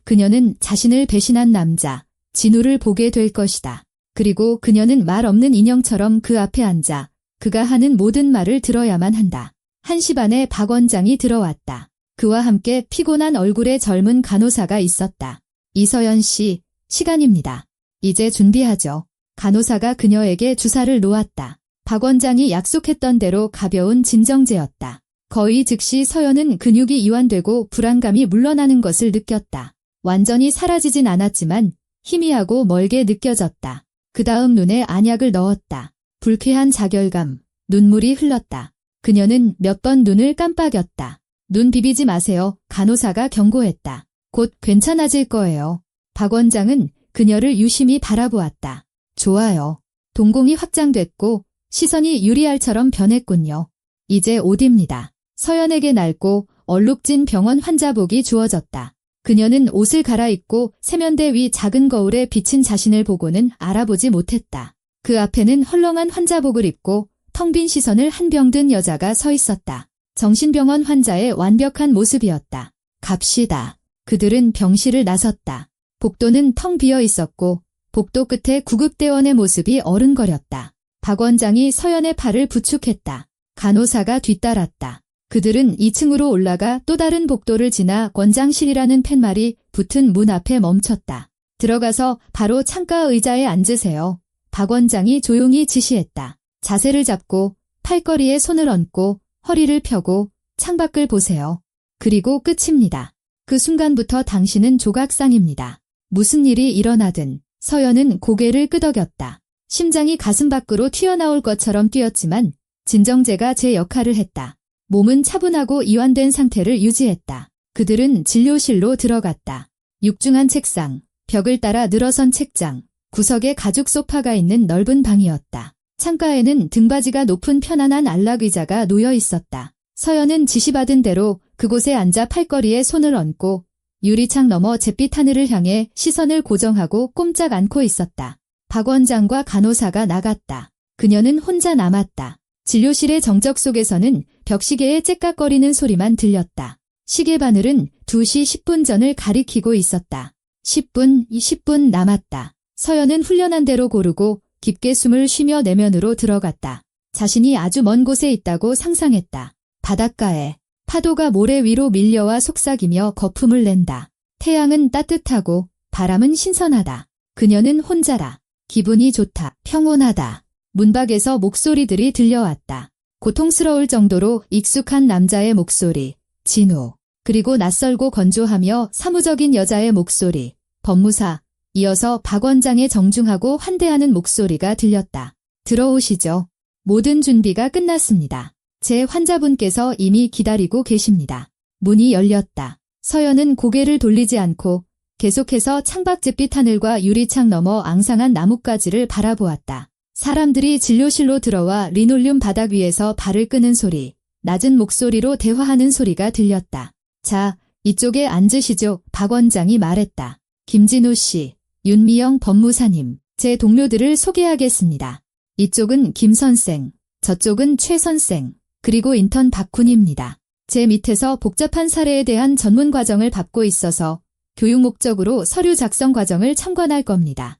그녀는 자신을 배신한 남자, 진우를 보게 될 것이다. 그리고 그녀는 말 없는 인형처럼 그 앞에 앉아 그가 하는 모든 말을 들어야만 한다. 1시 반에 박 원장이 들어왔다. 그와 함께 피곤한 얼굴의 젊은 간호사가 있었다. 이서연 씨, 시간입니다. 이제 준비하죠. 간호사가 그녀에게 주사를 놓았다. 박 원장이 약속했던 대로 가벼운 진정제였다. 거의 즉시 서연은 근육이 이완되고 불안감이 물러나는 것을 느꼈다. 완전히 사라지진 않았지만 희미하고 멀게 느껴졌다. 그 다음 눈에 안약을 넣었다. 불쾌한 자결감, 눈물이 흘렀다. 그녀는 몇 번 눈을 깜빡였다. 눈 비비지 마세요. 간호사가 경고했다. 곧 괜찮아질 거예요. 박 원장은 그녀를 유심히 바라보았다. 좋아요. 동공이 확장됐고 시선이 유리알처럼 변했군요. 이제 옷입니다. 서연에게 낡고 얼룩진 병원 환자복이 주어졌다. 그녀는 옷을 갈아입고 세면대 위 작은 거울에 비친 자신을 보고는 알아보지 못했다. 그 앞에는 헐렁한 환자복을 입고 텅 빈 시선을 한 병든 여자가 서 있었다. 정신병원 환자의 완벽한 모습이었다. 갑시다. 그들은 병실을 나섰다. 복도는 텅 비어 있었고 복도 끝에 구급대원의 모습이 어른거렸다. 박 원장이 서연의 팔을 부축했다. 간호사가 뒤따랐다. 그들은 2층으로 올라가 또 다른 복도를 지나 권장실이라는 팻말이 붙은 문 앞에 멈췄다. 들어가서 바로 창가 의자에 앉으세요. 박 원장이 조용히 지시했다. 자세를 잡고 팔걸이에 손을 얹고 허리를 펴고 창밖을 보세요. 그리고 끝입니다. 그 순간부터 당신은 조각상입니다. 무슨 일이 일어나든 서연은 고개를 끄덕였다. 심장이 가슴 밖으로 튀어나올 것처럼 뛰었지만 진정제가 제 역할을 했다. 몸은 차분하고 이완된 상태를 유지했다. 그들은 진료실로 들어갔다. 육중한 책상, 벽을 따라 늘어선 책장, 구석에 가죽 소파가 있는 넓은 방이었다. 창가에는 등받이가 높은 편안한 안락의자가 놓여 있었다. 서연은 지시받은 대로 그곳에 앉아 팔걸이에 손을 얹고 유리창 너머 잿빛 하늘을 향해 시선을 고정하고 꼼짝 않고 있었다. 박 원장과 간호사가 나갔다. 그녀는 혼자 남았다. 진료실의 정적 속에서는 벽시계의 째깍거리는 소리만 들렸다. 시계 바늘은 2시 10분 전을 가리키고 있었다. 10분, 20분 남았다. 서연은 훈련한 대로 고르고 깊게 숨을 쉬며 내면으로 들어갔다. 자신이 아주 먼 곳에 있다고 상상했다. 바닷가에 파도가 모래 위로 밀려와 속삭이며 거품을 낸다. 태양은 따뜻하고 바람은 신선하다. 그녀는 혼자라. 기분이 좋다. 평온하다. 문 밖에서 목소리들이 들려왔다. 고통스러울 정도로 익숙한 남자의 목소리, 진우. 그리고 낯설고 건조하며 사무적인 여자의 목소리, 법무사. 이어서 박 원장의 정중하고 환대하는 목소리가 들렸다. 들어오시죠. 모든 준비가 끝났습니다. 제 환자분께서 이미 기다리고 계십니다. 문이 열렸다. 서연은 고개를 돌리지 않고 계속해서 창밖 잿빛 하늘과 유리창 너머 앙상한 나뭇가지를 바라보았다. 사람들이 진료실로 들어와 리놀륨 바닥 위에서 발을 끄는 소리, 낮은 목소리로 대화하는 소리가 들렸다. 자, 이쪽에 앉으시죠. 박 원장이 말했다. 김진우 씨, 윤미영 법무사님, 제 동료들을 소개하겠습니다. 이쪽은 김 선생, 저쪽은 최 선생, 그리고 인턴 박군입니다. 제 밑에서 복잡한 사례에 대한 전문 과정을 밟고 있어서 교육 목적으로 서류 작성 과정을 참관할 겁니다.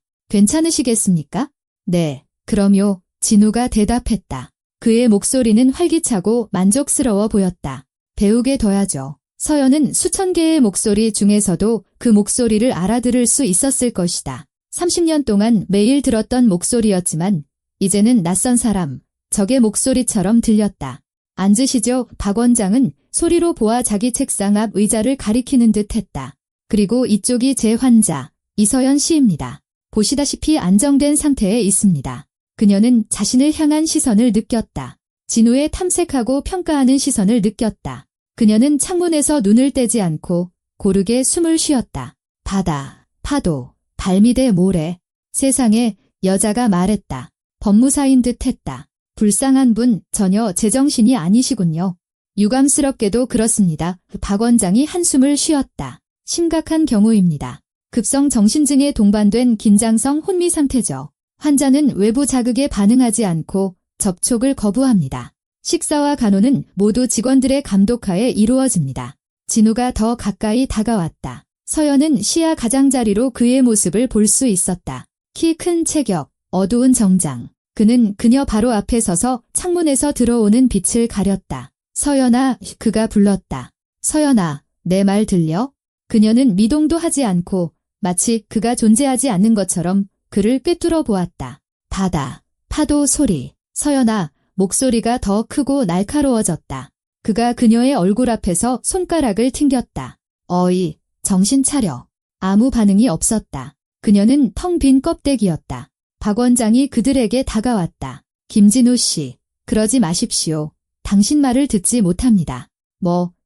괜찮으시겠습니까? 네, 그럼요. 진우가 대답했다. 그의 목소리는 활기차고 만족스러워 보였다. 배우게 둬야죠. 서연은 수천 개의 목소리 중에서도 그 목소리를 알아들을 수 있었을 것이다. 30년 동안 매일 들었던 목소리였지만 이제는 낯선 사람, 적의 목소리처럼 들렸다. 앉으시죠. 박 원장은 소리로 보아 자기 책상 앞 의자를 가리키는 듯 했다. 그리고 이쪽이 제 환자, 이서연 씨입니다. 보시다시피 안정된 상태에 있습니다. 그녀는 자신을 향한 시선을 느꼈다. 진우의 탐색하고 평가하는 시선을 느꼈다. 그녀는 창문에서 눈을 떼지 않고 고르게 숨을 쉬었다. 바다, 파도, 발밑의 모래. 세상에, 여자가 말했다. 법무사인 듯 했다. 불쌍한 분, 전혀 제정신이 아니시군요. 유감스럽게도 그렇습니다. 박 원장이 한숨을 쉬었다. 심각한 경우입니다. 급성 정신증에 동반된 긴장성 혼미 상태죠. 환자는 외부 자극에 반응하지 않고 접촉을 거부합니다. 식사와 간호는 모두 직원들의 감독하에 이루어집니다. 진우가 더 가까이 다가왔다. 서연은 시야 가장자리로 그의 모습을 볼 수 있었다. 키 큰 체격, 어두운 정장. 그는 그녀 바로 앞에 서서 창문에서 들어오는 빛을 가렸다. 서연아, 그가 불렀다. 서연아, 내 말 들려? 그녀는 미동도 하지 않고 마치 그가 존재하지 않는 것처럼 그를 꿰뚫어 보았다. 바다, 파도 소리. 서연아, 목소리가 더 크고 날카로워졌다. 그가 그녀의 얼굴 앞에서 손가락을 튕겼다. 어이, 정신 차려. 아무 반응이 없었다. 그녀는 텅 빈 껍데기였다. 박 원장이 그들에게 다가왔다. 김진우 씨, 그러지 마십시오. 당신 말을 듣지 못합니다.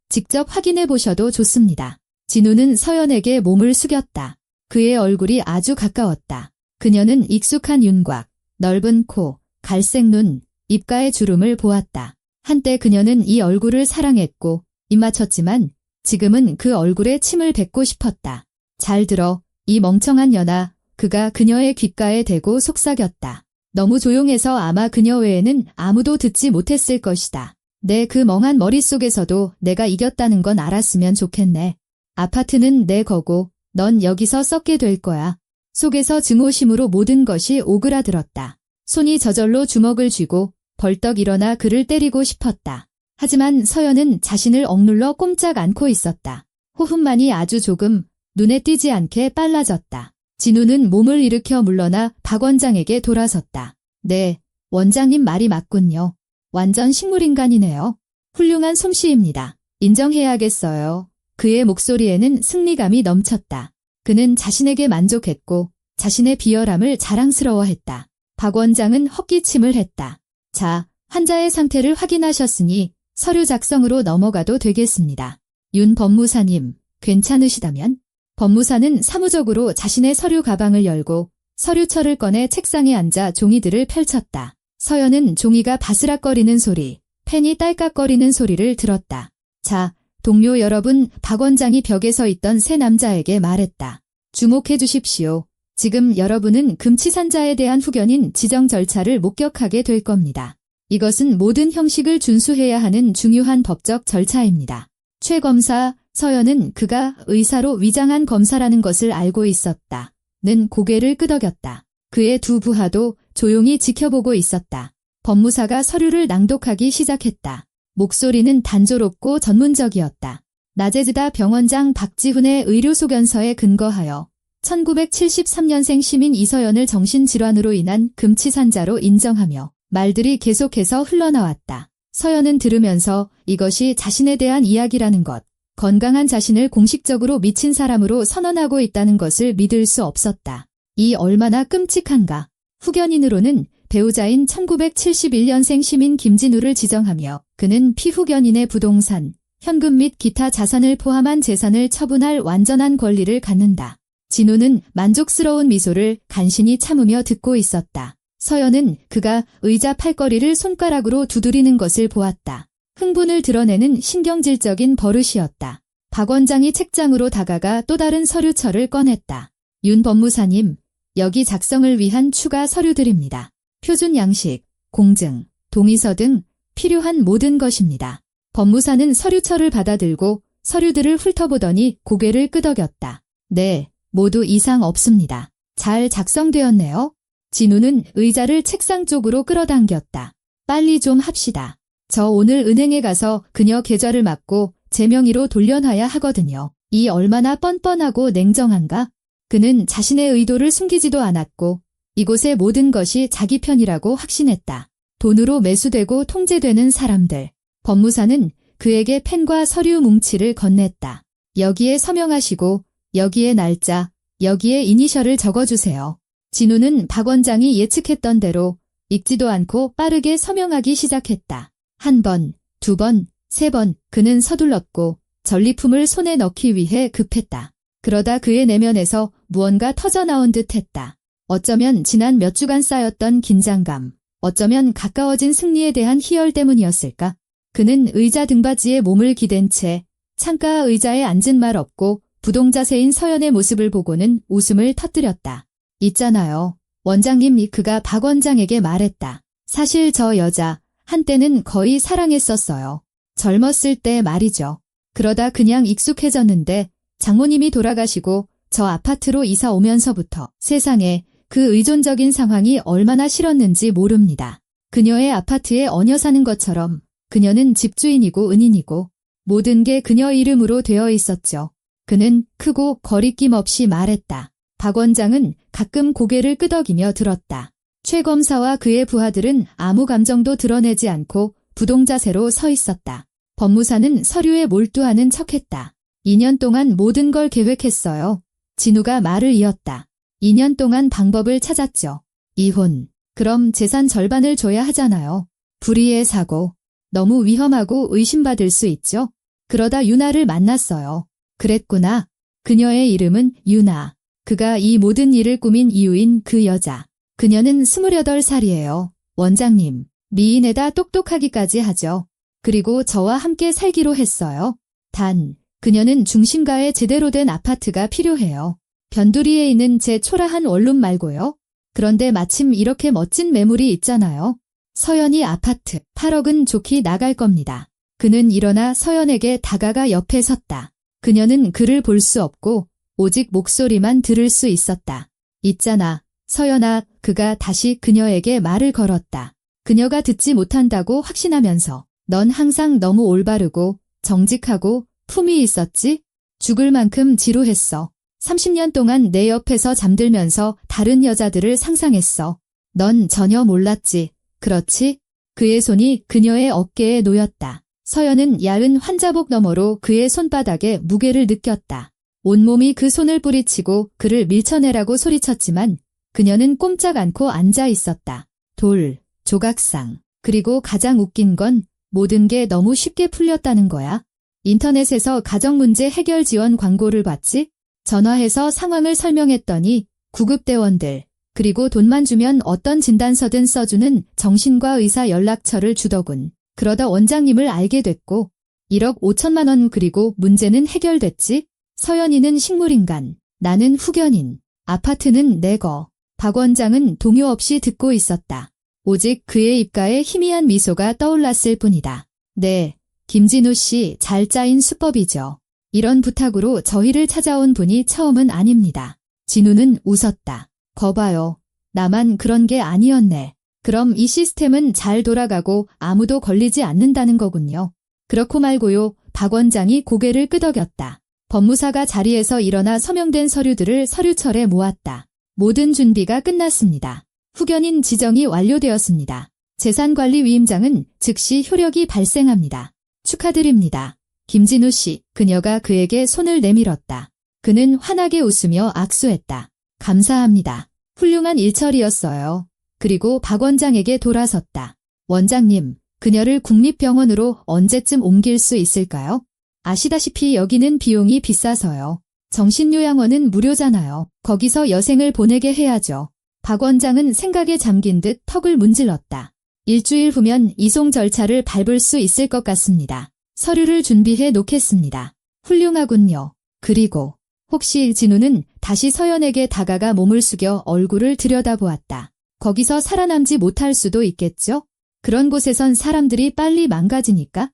직접 확인해 보셔도 좋습니다. 진우는 서연에게 몸을 숙였다. 그의 얼굴이 아주 가까웠다. 그녀는 익숙한 윤곽, 넓은 코, 갈색 눈, 입가의 주름을 보았다. 한때 그녀는 이 얼굴을 사랑했고 입 맞췄지만 지금은 그 얼굴에 침을 뱉고 싶었다. 잘 들어, 이 멍청한 년아. 그가 그녀의 귓가에 대고 속삭였다. 너무 조용해서 아마 그녀 외에는 아무도 듣지 못했을 것이다. 내 그 멍한 머릿속에서도 내가 이겼다는 건 알았으면 좋겠네. 아파트는 내 거고 넌 여기서 썩게 될 거야. 속에서 증오심으로 모든 것이 오그라들었다. 손이 저절로 주먹을 쥐고 벌떡 일어나 그를 때리고 싶었다. 하지만 서연은 자신을 억눌러 꼼짝 않고 있었다. 호흡만이 아주 조금 눈에 띄지 않게 빨라졌다. 진우는 몸을 일으켜 물러나 박 원장에게 돌아섰다. 네, 원장님 말이 맞군요. 완전 식물인간이네요. 훌륭한 솜씨입니다. 인정해야겠어요. 그의 목소리에는 승리감이 넘쳤다. 그는 자신에게 만족했고 자신의 비열함을 자랑스러워했다. 박 원장은 헛기침을 했다. 자, 환자의 상태를 확인하셨으니 서류 작성으로 넘어가도 되겠습니다. 윤 법무사님, 괜찮으시다면? 법무사는 사무적으로 자신의 서류 가방을 열고 서류철을 꺼내 책상에 앉아 종이들을 펼쳤다. 서연은 종이가 바스락거리는 소리, 펜이 딸깍거리는 소리를 들었다. 자, 동료 여러분, 박 원장이 벽에 서 있던 세 남자에게 말했다. 주목해 주십시오. 지금 여러분은 금치산자에 대한 후견인 지정 절차를 목격하게 될 겁니다. 이것은 모든 형식을 준수해야 하는 중요한 법적 절차입니다. 최 검사, 서연은 그가 의사로 위장한 검사라는 것을 알고 있었다. 는 고개를 끄덕였다. 그의 두 부하도 조용히 지켜보고 있었다. 법무사가 서류를 낭독하기 시작했다. 목소리는 단조롭고 전문적이었다. 나제즈다 병원장 박지훈의 의료소견서에 근거하여 1973년생 시민 이서연을 정신질환으로 인한 금치산자로 인정하며 말들이 계속해서 흘러나왔다. 서연은 들으면서 이것이 자신에 대한 이야기라는 것, 건강한 자신을 공식적으로 미친 사람으로 선언하고 있다는 것을 믿을 수 없었다. 이 얼마나 끔찍한가. 후견인으로는 배우자인 1971년생 시민 김진우를 지정하며 그는 피후견인의 부동산, 현금 및 기타 자산을 포함한 재산을 처분할 완전한 권리를 갖는다. 진우는 만족스러운 미소를 간신히 참으며 듣고 있었다. 서연은 그가 의자 팔걸이를 손가락으로 두드리는 것을 보았다. 흥분을 드러내는 신경질적인 버릇이었다. 박 원장이 책장으로 다가가 또 다른 서류철을 꺼냈다. 윤 법무사님, 여기 작성을 위한 추가 서류들입니다. 표준 양식, 공증, 동의서 등 필요한 모든 것입니다. 법무사는 서류철을 받아들고 서류들을 훑어보더니 고개를 끄덕였다. 네, 모두 이상 없습니다. 잘 작성되었네요. 진우는 의자를 책상 쪽으로 끌어당겼다. 빨리 좀 합시다. 저 오늘 은행에 가서 그녀 계좌를 막고 제 명의로 돌려놔야 하거든요. 이 얼마나 뻔뻔하고 냉정한가? 그는 자신의 의도를 숨기지도 않았고 이곳의 모든 것이 자기 편이라고 확신했다. 돈으로 매수되고 통제되는 사람들. 법무사는 그에게 펜과 서류 뭉치를 건넸다. 여기에 서명하시고 여기에 날짜, 여기에 이니셜을 적어주세요. 진우는 박 원장이 예측했던 대로 읽지도 않고 빠르게 서명하기 시작했다. 한 번, 두 번, 세 번 그는 서둘렀고 전리품을 손에 넣기 위해 급했다. 그러다 그의 내면에서 무언가 터져나온 듯했다. 어쩌면 지난 몇 주간 쌓였던 긴장감, 어쩌면 가까워진 승리에 대한 희열 때문이었을까? 그는 의자 등받이에 몸을 기댄 채 창가 의자에 앉은 말 없고 부동자세인 서연의 모습을 보고는 웃음을 터뜨렸다. 있잖아요. 원장님, 그가 박 원장에게 말했다. 사실 저 여자 한때는 거의 사랑했었어요. 젊었을 때 말이죠. 그러다 그냥 익숙해졌는데 장모님이 돌아가시고 저 아파트로 이사 오면서부터 세상에 그 의존적인 상황이 얼마나 싫었는지 모릅니다. 그녀의 아파트에 얹혀 사는 것처럼 그녀는 집주인이고 은인이고 모든 게 그녀 이름으로 되어 있었죠. 그는 크고 거리낌 없이 말했다. 박 원장은 가끔 고개를 끄덕이며 들었다. 최 검사와 그의 부하들은 아무 감정도 드러내지 않고 부동자세로 서 있었다. 법무사는 서류에 몰두하는 척했다. 2년 동안 모든 걸 계획했어요. 진우가 말을 이었다. 2년 동안 방법을 찾았죠. 이혼. 그럼 재산 절반을 줘야 하잖아요. 불의의 사고. 너무 위험하고 의심받을 수 있죠. 그러다 유나를 만났어요. 그랬구나. 그녀의 이름은 유나. 그가 이 모든 일을 꾸민 이유인 그 여자. 그녀는 28살이에요. 원장님. 미인에다 똑똑하기까지 하죠. 그리고 저와 함께 살기로 했어요. 단, 그녀는 중심가에 제대로 된 아파트가 필요해요. 변두리에 있는 제 초라한 원룸 말고요. 그런데 마침 이렇게 멋진 매물이 있잖아요. 서연이 아파트 8억은 좋게 나갈 겁니다. 그는 일어나 서연에게 다가가 옆에 섰다. 그녀는 그를 볼 수 없고 오직 목소리만 들을 수 있었다. 있잖아, 서연아. 그가 다시 그녀에게 말을 걸었다. 그녀가 듣지 못한다고 확신하면서 넌 항상 너무 올바르고 정직하고 품이 있었지? 죽을 만큼 지루했어. 30년 동안 내 옆에서 잠들면서 다른 여자들을 상상했어. 넌 전혀 몰랐지. 그렇지? 그의 손이 그녀의 어깨에 놓였다. 서연은 야은 환자복 너머로 그의 손바닥에 무게를 느꼈다. 온몸이 그 손을 뿌리치고 그를 밀쳐내라고 소리쳤지만 그녀는 꼼짝 않고 앉아 있었다. 돌, 조각상, 그리고 가장 웃긴 건 모든 게 너무 쉽게 풀렸다는 거야. 인터넷에서 가정문제 해결 지원 광고를 봤지? 전화해서 상황을 설명했더니 구급대원들, 그리고 돈만 주면 어떤 진단서든 써주는 정신과 의사 연락처를 주더군. 그러다 원장님을 알게 됐고 1억 5천만 원 그리고 문제는 해결됐지? 서연이는 식물인간, 나는 후견인, 아파트는 내 거. 박 원장은 동요 없이 듣고 있었다. 오직 그의 입가에 희미한 미소가 떠올랐을 뿐이다. 네, 김진우 씨 잘 짜인 수법이죠. 이런 부탁으로 저희를 찾아온 분이 처음은 아닙니다. 진우는 웃었다. 거봐요. 나만 그런 게 아니었네. 그럼 이 시스템은 잘 돌아가고 아무도 걸리지 않는다는 거군요. 그렇고 말고요. 박 원장이 고개를 끄덕였다. 법무사가 자리에서 일어나 서명된 서류들을 서류철에 모았다. 모든 준비가 끝났습니다. 후견인 지정이 완료되었습니다. 재산관리위임장은 즉시 효력이 발생합니다. 축하드립니다. 김진우 씨, 그녀가 그에게 손을 내밀었다. 그는 환하게 웃으며 악수했다. 감사합니다. 훌륭한 일처리였어요. 그리고 박 원장에게 돌아섰다. 원장님, 그녀를 국립병원으로 언제쯤 옮길 수 있을까요? 아시다시피 여기는 비용이 비싸서요. 정신요양원은 무료잖아요. 거기서 여생을 보내게 해야죠. 박 원장은 생각에 잠긴 듯 턱을 문질렀다. 일주일 후면 이송 절차를 밟을 수 있을 것 같습니다. 서류를 준비해 놓겠습니다. 훌륭하군요. 그리고 혹시 진우는 다시 서연에게 다가가 몸을 숙여 얼굴을 들여다보았다. 거기서 살아남지 못할 수도 있겠죠? 그런 곳에선 사람들이 빨리 망가지니까?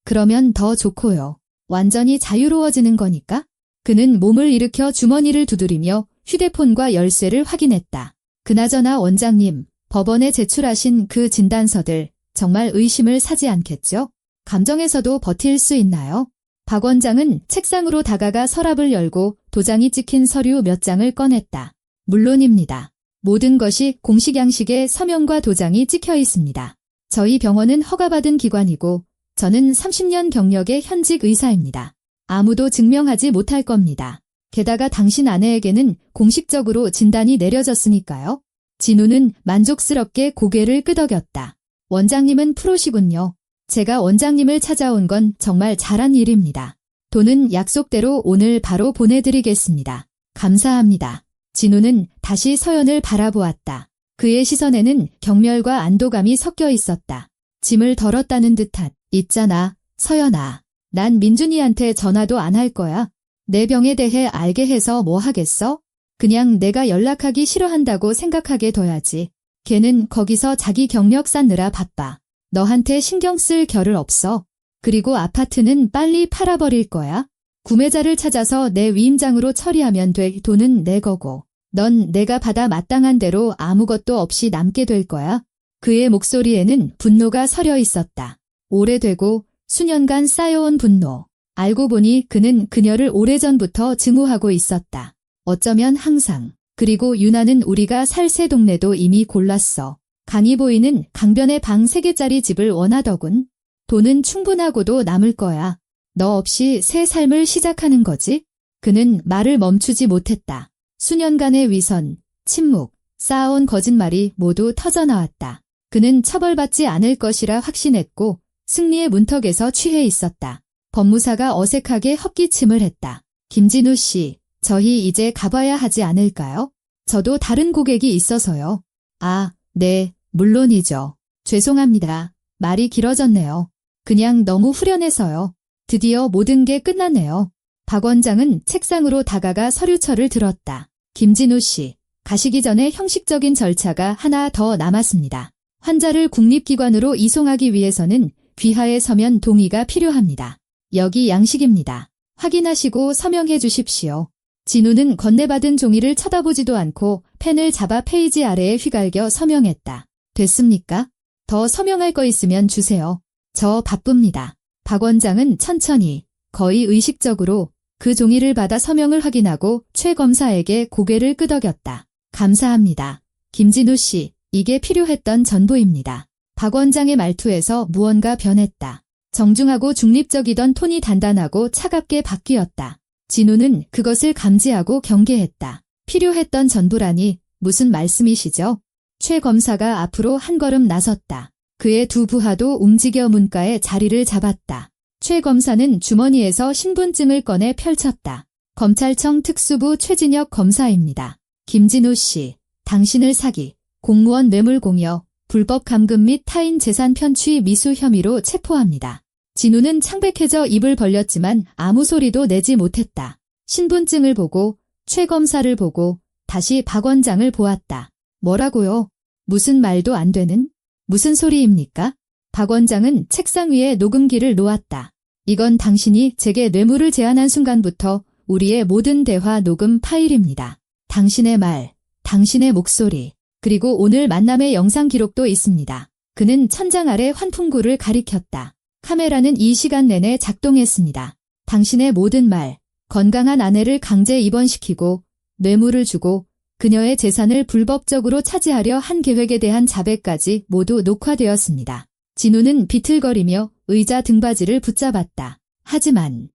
그러면 더 좋고요. 완전히 자유로워지는 거니까? 그는 몸을 일으켜 주머니를 두드리며 휴대폰과 열쇠를 확인했다. 그나저나 원장님, 법원에 제출하신 그 진단서들 정말 의심을 사지 않겠죠? 감정에서도 버틸 수 있나요? 박 원장은 책상으로 다가가 서랍을 열고 도장이 찍힌 서류 몇 장을 꺼냈다. 물론입니다. 모든 것이 공식 양식에 서명과 도장이 찍혀 있습니다. 저희 병원은 허가받은 기관이고 저는 30년 경력의 현직 의사입니다. 아무도 증명하지 못할 겁니다. 게다가 당신 아내에게는 공식적으로 진단이 내려졌으니까요. 진우는 만족스럽게 고개를 끄덕였다. 원장님은 프로시군요. 제가 원장님을 찾아온 건 정말 잘한 일입니다. 돈은 약속대로 오늘 바로 보내드리겠습니다. 감사합니다. 진우는 다시 서연을 바라보았다. 그의 시선에는 경멸과 안도감이 섞여 있었다. 짐을 덜었다는 듯한, 있잖아, 서연아. 난 민준이한테 전화도 안 할 거야. 내 병에 대해 알게 해서 뭐 하겠어? 그냥 내가 연락하기 싫어한다고 생각하게 둬야지. 걔는 거기서 자기 경력 쌓느라 바빠. 너한테 신경 쓸 겨를 없어. 그리고 아파트는 빨리 팔아버릴 거야. 구매자를 찾아서 내 위임장으로 처리하면 돼. 돈은 내 거고. 넌 내가 받아 마땅한 대로 아무것도 없이 남게 될 거야. 그의 목소리에는 분노가 서려 있었다. 오래되고 수년간 쌓여온 분노. 알고 보니 그는 그녀를 오래전부터 증오하고 있었다. 어쩌면 항상. 그리고 유나는 우리가 살 새 동네도 이미 골랐어. 강이 보이는 강변의 방 3개짜리 집을 원하더군. 돈은 충분하고도 남을 거야. 너 없이 새 삶을 시작하는 거지? 그는 말을 멈추지 못했다. 수년간의 위선, 침묵, 쌓아온 거짓말이 모두 터져나왔다. 그는 처벌받지 않을 것이라 확신했고 승리의 문턱에서 취해 있었다. 법무사가 어색하게 헛기침을 했다. 김진우 씨, 저희 이제 가봐야 하지 않을까요? 저도 다른 고객이 있어서요. 아, 네, 물론이죠. 죄송합니다. 말이 길어졌네요. 그냥 너무 후련해서요. 드디어 모든 게 끝나네요. 박 원장은 책상으로 다가가 서류철을 들었다. 김진우 씨, 가시기 전에 형식적인 절차가 하나 더 남았습니다. 환자를 국립기관으로 이송하기 위해서는 귀하에 서면 동의가 필요합니다. 여기 양식입니다. 확인하시고 서명해 주십시오. 진우는 건네받은 종이를 쳐다보지도 않고 펜을 잡아 페이지 아래에 휘갈겨 서명했다. 됐습니까? 더 서명할 거 있으면 주세요. 저 바쁩니다. 박 원장은 천천히, 거의 의식적으로 그 종이를 받아 서명을 확인하고 최 검사에게 고개를 끄덕였다. 감사합니다. 김진우 씨, 이게 필요했던 전부입니다. 박 원장의 말투에서 무언가 변했다. 정중하고 중립적이던 톤이 단단하고 차갑게 바뀌었다. 진우는 그것을 감지하고 경계했다. 필요했던 전부라니 무슨 말씀이시죠? 최 검사가 앞으로 한 걸음 나섰다. 그의 두 부하도 움직여 문가에 자리를 잡았다. 최 검사는 주머니에서 신분증을 꺼내 펼쳤다. 검찰청 특수부 최진혁 검사입니다. 김진우 씨, 당신을 사기, 공무원 뇌물 공여, 불법 감금 및 타인 재산 편취 미수 혐의로 체포합니다. 진우는 창백해져 입을 벌렸지만 아무 소리도 내지 못했다. 신분증을 보고 최 검사를 보고 다시 박 원장을 보았다. 뭐라고요? 무슨 말도 안 되는? 무슨 소리입니까? 박 원장은 책상 위에 녹음기를 놓았다. 이건 당신이 제게 뇌물을 제안한 순간부터 우리의 모든 대화 녹음 파일입니다. 당신의 말, 당신의 목소리, 그리고 오늘 만남의 영상 기록도 있습니다. 그는 천장 아래 환풍구를 가리켰다. 카메라는 이 시간 내내 작동했습니다. 당신의 모든 말, 건강한 아내를 강제 입원시키고 뇌물을 주고 그녀의 재산을 불법적으로 차지하려 한 계획에 대한 자백까지 모두 녹화되었습니다. 진우는 비틀거리며 의자 등받이를 붙잡았다. 하지만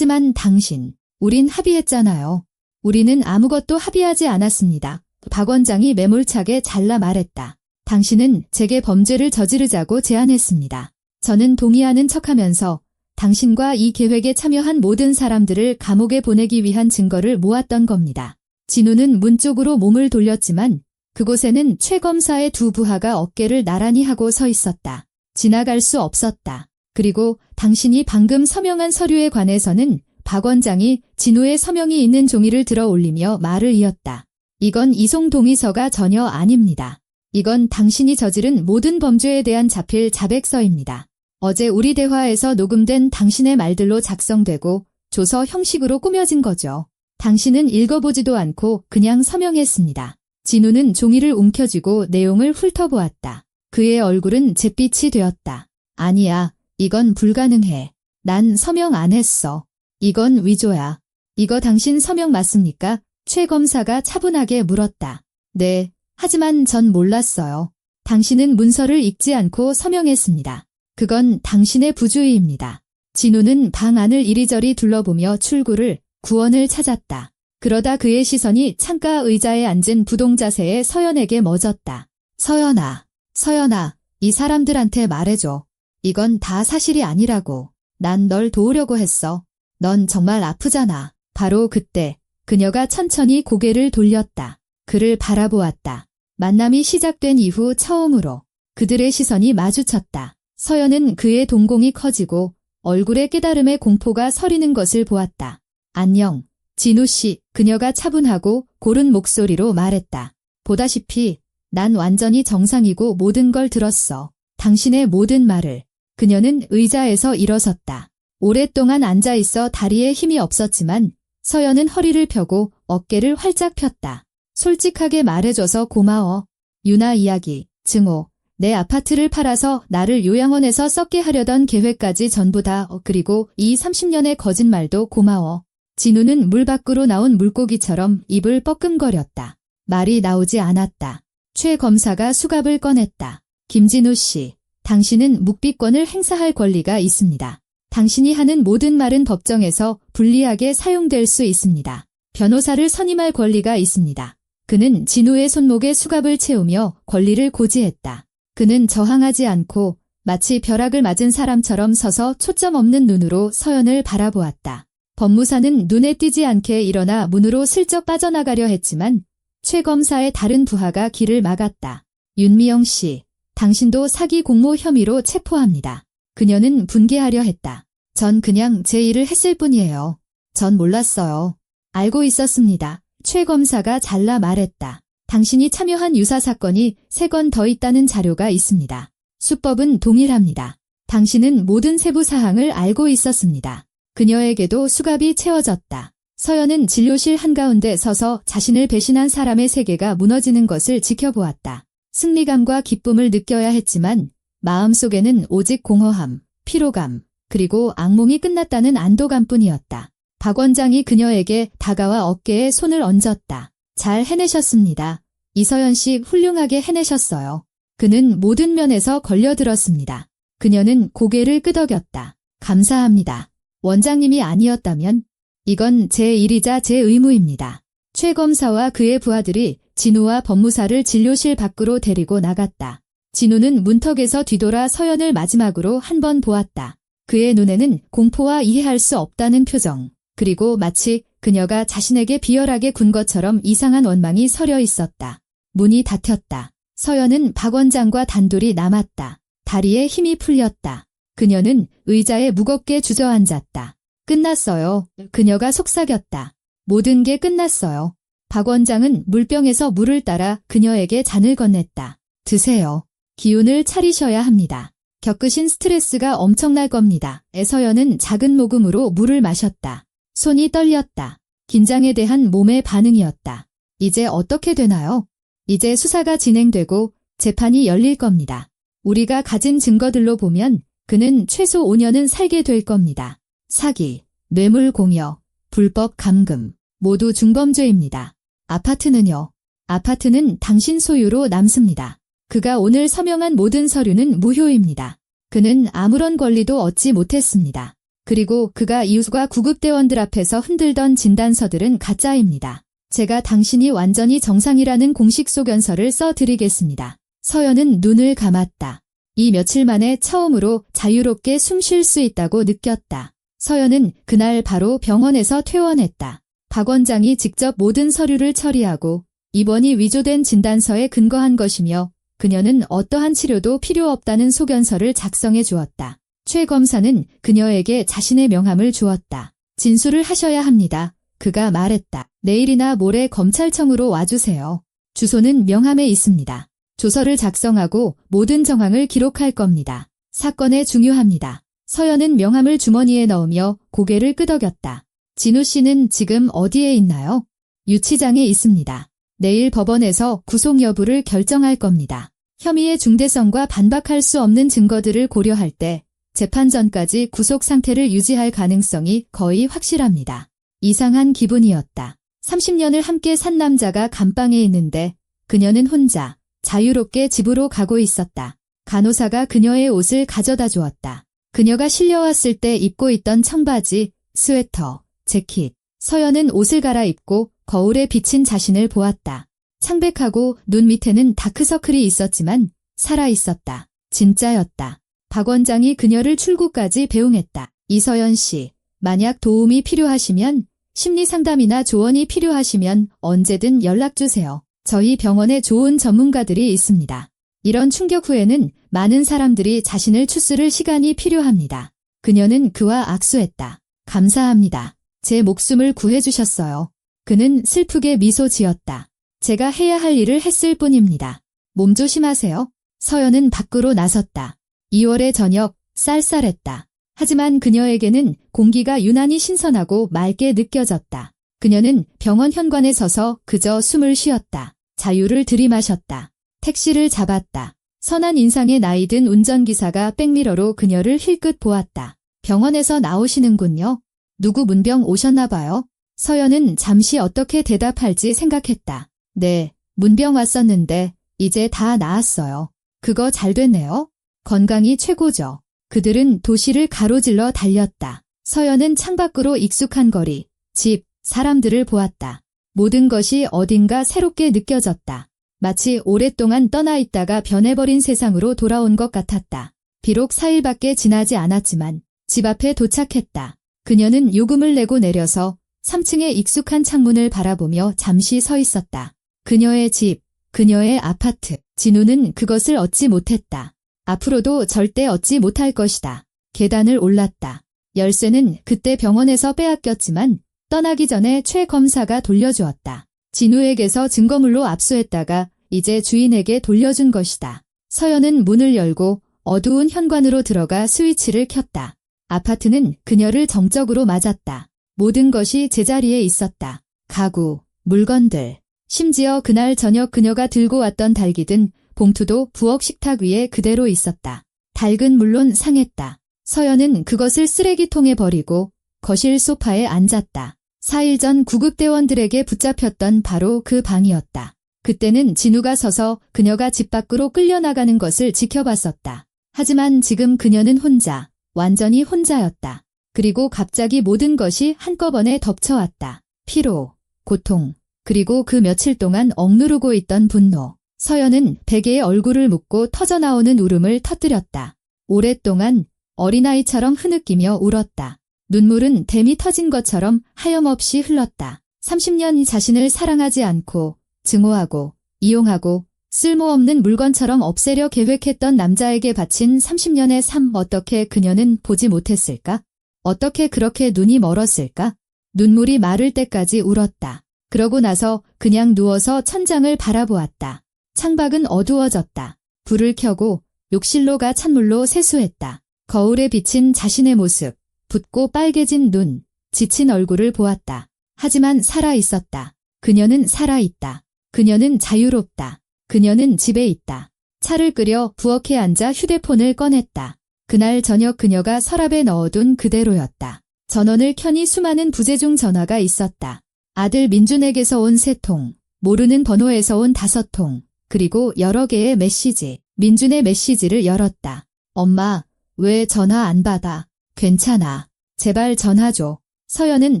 당신, 우린 합의했잖아요. 우리는 아무것도 합의하지 않았습니다. 박 원장이 매몰차게 잘라 말했다. 당신은 제게 범죄를 저지르자고 제안했습니다. 저는 동의하는 척하면서 당신과 이 계획에 참여한 모든 사람들을 감옥에 보내기 위한 증거를 모았던 겁니다. 진우는 문 쪽으로 몸을 돌렸지만 그곳에는 최 검사의 두 부하가 어깨를 나란히 하고 서 있었다. 지나갈 수 없었다. 그리고 당신이 방금 서명한 서류에 관해서는 박 원장이 진우의 서명이 있는 종이를 들어 올리며 말을 이었다. 이건 이송 동의서가 전혀 아닙니다. 이건 당신이 저지른 모든 범죄에 대한 자필 자백서입니다. 어제 우리 대화에서 녹음된 당신의 말들로 작성되고 조서 형식으로 꾸며진 거죠. 당신은 읽어보지도 않고 그냥 서명했습니다. 진우는 종이를 움켜쥐고 내용을 훑어보았다. 그의 얼굴은 잿빛이 되었다. 아니야, 이건 불가능해. 난 서명 안 했어. 이건 위조야. 이거 당신 서명 맞습니까? 최 검사가 차분하게 물었다. 네, 하지만 전 몰랐어요. 당신은 문서를 읽지 않고 서명했습니다. 그건 당신의 부주의입니다. 진우는 방 안을 이리저리 둘러보며 출구를, 구원을 찾았다. 그러다 그의 시선이 창가 의자에 앉은 부동자세의 서연에게 멎었다. 서연아, 이 사람들한테 말해줘. 이건 다 사실이 아니라고. 난 널 도우려고 했어. 넌 정말 아프잖아. 바로 그때 그녀가 천천히 고개를 돌렸다. 그를 바라보았다. 만남이 시작된 이후 처음으로 그들의 시선이 마주쳤다. 서연은 그의 동공이 커지고 얼굴에 깨달음의 공포가 서리는 것을 보았다. 안녕, 진우 씨, 그녀가 차분하고 고른 목소리로 말했다. 보다시피 난 완전히 정상이고 모든 걸 들었어. 당신의 모든 말을. 그녀는 의자에서 일어섰다. 오랫동안 앉아있어 다리에 힘이 없었지만 서연은 허리를 펴고 어깨를 활짝 폈다. 솔직하게 말해줘서 고마워. 유나 이야기, 증오, 내 아파트를 팔아서 나를 요양원에서 썩게 하려던 계획까지 전부 다, 그리고 이 30년의 거짓말도 고마워. 진우는 물 밖으로 나온 물고기처럼 입을 뻐끔거렸다. 말이 나오지 않았다. 최 검사가 수갑을 꺼냈다. 김진우 씨, 당신은 묵비권을 행사할 권리가 있습니다. 당신이 하는 모든 말은 법정에서 불리하게 사용될 수 있습니다. 변호사를 선임할 권리가 있습니다. 그는 진우의 손목에 수갑을 채우며 권리를 고지했다. 그는 저항하지 않고 마치 벼락을 맞은 사람처럼 서서 초점 없는 눈으로 서연을 바라보았다. 법무사는 눈에 띄지 않게 일어나 문으로 슬쩍 빠져나가려 했지만 최 검사의 다른 부하가 길을 막았다. 윤미영 씨, 당신도 사기 공모 혐의로 체포합니다. 그녀는 분개하려 했다. 전 그냥 제 일을 했을 뿐이에요. 전 몰랐어요. 알고 있었습니다. 최 검사가 잘라 말했다. 당신이 참여한 유사 사건이 3건 더 있다는 자료가 있습니다. 수법은 동일합니다. 당신은 모든 세부 사항을 알고 있었습니다. 그녀에게도 수갑이 채워졌다. 서연은 진료실 한가운데 서서 자신을 배신한 사람의 세계가 무너지는 것을 지켜보았다. 승리감과 기쁨을 느껴야 했지만 마음속에는 오직 공허함, 피로감, 그리고 악몽이 끝났다는 안도감뿐이었다. 박 원장이 그녀에게 다가와 어깨에 손을 얹었다. 잘 해내셨습니다. 이서연 씨 훌륭하게 해내셨어요. 그는 모든 면에서 걸려들었습니다. 그녀는 고개를 끄덕였다. 감사합니다. 원장님이 아니었다면 이건 제 일이자 제 의무입니다. 최 검사와 그의 부하들이 진우와 법무사를 진료실 밖으로 데리고 나갔다. 진우는 문턱에서 뒤돌아 서연을 마지막으로 한 번 보았다. 그의 눈에는 공포와 이해할 수 없다는 표정, 그리고 마치 그녀가 자신에게 비열하게 군 것처럼 이상한 원망이 서려 있었다. 문이 닫혔다. 서연은 박 원장과 단둘이 남았다. 다리에 힘이 풀렸다. 그녀는 의자에 무겁게 주저앉았다. 끝났어요. 그녀가 속삭였다. 모든 게 끝났어요. 박 원장은 물병에서 물을 따라 그녀에게 잔을 건넸다. 드세요. 기운을 차리셔야 합니다. 겪으신 스트레스가 엄청날 겁니다. 서연은 작은 모금으로 물을 마셨다. 손이 떨렸다. 긴장에 대한 몸의 반응이었다. 이제 어떻게 되나요? 이제 수사가 진행되고 재판이 열릴 겁니다. 우리가 가진 증거들로 보면 그는 최소 5년은 살게 될 겁니다. 사기, 뇌물 공여, 불법 감금, 모두 중범죄입니다. 아파트는요? 아파트는 당신 소유로 남습니다. 그가 오늘 서명한 모든 서류는 무효입니다. 그는 아무런 권리도 얻지 못했습니다. 그리고 그가 이웃과 구급대원들 앞에서 흔들던 진단서들은 가짜입니다. 제가 당신이 완전히 정상이라는 공식 소견서를 써드리겠습니다. 서연은 눈을 감았다. 이 며칠 만에 처음으로 자유롭게 숨 쉴 수 있다고 느꼈다. 서연은 그날 바로 병원에서 퇴원했다. 박 원장이 직접 모든 서류를 처리하고 입원이 위조된 진단서에 근거한 것이며 그녀는 어떠한 치료도 필요 없다는 소견서를 작성해 주었다. 최 검사는 그녀에게 자신의 명함을 주었다. 진술을 하셔야 합니다. 그가 말했다. 내일이나 모레 검찰청으로 와주세요. 주소는 명함에 있습니다. 조서를 작성하고 모든 정황을 기록할 겁니다. 사건에 중요합니다. 서연은 명함을 주머니에 넣으며 고개를 끄덕였다. 진우 씨는 지금 어디에 있나요? 유치장에 있습니다. 내일 법원에서 구속 여부를 결정할 겁니다. 혐의의 중대성과 반박할 수 없는 증거들을 고려할 때 재판 전까지 구속 상태를 유지할 가능성이 거의 확실합니다. 이상한 기분이었다. 30년을 함께 산 남자가 감방에 있는데 그녀는 혼자 자유롭게 집으로 가고 있었다. 간호사가 그녀의 옷을 가져다 주었다. 그녀가 실려왔을 때 입고 있던 청바지, 스웨터, 재킷. 서연은 옷을 갈아입고 거울에 비친 자신을 보았다. 창백하고 눈 밑에는 다크서클이 있었지만 살아있었다. 진짜였다. 박 원장이 그녀를 출구까지 배웅했다. 이서연 씨, 만약 도움이 필요하시면 심리상담이나 조언이 필요하시면 언제든 연락주세요. 저희 병원에 좋은 전문가들이 있습니다. 이런 충격 후에는 많은 사람들이 자신을 추스를 시간이 필요합니다. 그녀는 그와 악수했다. 감사합니다. 제 목숨을 구해주셨어요. 그는 슬프게 미소 지었다. 제가 해야 할 일을 했을 뿐입니다. 몸 조심하세요. 서연은 밖으로 나섰다. 2월의 저녁, 쌀쌀했다. 하지만 그녀에게는 공기가 유난히 신선하고 맑게 느껴졌다. 그녀는 병원 현관에 서서 그저 숨을 쉬었다. 자유를 들이마셨다. 택시를 잡았다. 선한 인상의 나이든 운전기사가 백미러로 그녀를 힐끗 보았다. 병원에서 나오시는군요. 누구 문병 오셨나 봐요. 서연은 잠시 어떻게 대답할지 생각했다. 네, 문병 왔었는데 이제 다 나았어요. 그거 잘 됐네요. 건강이 최고죠. 그들은 도시를 가로질러 달렸다. 서연은 창밖으로 익숙한 거리, 집, 사람들을 보았다. 모든 것이 어딘가 새롭게 느껴졌다. 마치 오랫동안 떠나 있다가 변해버린 세상으로 돌아온 것 같았다. 비록 4일밖에 지나지 않았지만 집 앞에 도착했다. 그녀는 요금을 내고 내려서 3층의 익숙한 창문을 바라보며 잠시 서 있었다. 그녀의 집, 그녀의 아파트. 진우는 그것을 얻지 못했다. 앞으로도 절대 얻지 못할 것이다. 계단을 올랐다. 열쇠는 그때 병원에서 빼앗겼지만 떠나기 전에 최 검사가 돌려주었다. 진우에게서 증거물로 압수했다가 이제 주인에게 돌려준 것이다. 서연은 문을 열고 어두운 현관으로 들어가 스위치를 켰다. 아파트는 그녀를 정적으로 맞았다. 모든 것이 제자리에 있었다. 가구, 물건들, 심지어 그날 저녁 그녀가 들고 왔던 달기든 봉투도 부엌 식탁 위에 그대로 있었다. 닭은 물론 상했다. 서연은 그것을 쓰레기통에 버리고 거실 소파에 앉았다. 4일 전 구급대원들에게 붙잡혔던 바로 그 방이었다. 그때는 진우가 서서 그녀가 집 밖으로 끌려나가는 것을 지켜봤었다. 하지만 지금 그녀는 혼자, 완전히 혼자였다. 그리고 갑자기 모든 것이 한꺼번에 덮쳐왔다. 피로, 고통, 그리고 그 며칠 동안 억누르고 있던 분노. 서연은 베개에 얼굴을 묻고 터져나오는 울음을 터뜨렸다. 오랫동안 어린아이처럼 흐느끼며 울었다. 눈물은 댐이 터진 것처럼 하염없이 흘렀다. 30년 자신을 사랑하지 않고 증오하고 이용하고 쓸모없는 물건처럼 없애려 계획했던 남자에게 바친 30년의 삶, 어떻게 그녀는 보지 못했을까? 어떻게 그렇게 눈이 멀었을까? 눈물이 마를 때까지 울었다. 그러고 나서 그냥 누워서 천장을 바라보았다. 창밖은 어두워졌다. 불을 켜고 욕실로 가 찬물로 세수했다. 거울에 비친 자신의 모습, 붓고 빨개진 눈, 지친 얼굴을 보았다. 하지만 살아있었다. 그녀는 살아있다. 그녀는 자유롭다. 그녀는 집에 있다. 차를 끓여 부엌에 앉아 휴대폰을 꺼냈다. 그날 저녁 그녀가 서랍에 넣어둔 그대로였다. 전원을 켜니 수많은 부재중 전화가 있었다. 아들 민준에게서 온 3통, 모르는 번호에서 온 5통, 그리고 여러 개의 메시지. 민준의 메시지를 열었다. 엄마, 왜 전화 안 받아? 괜찮아. 제발 전화 줘. 서연은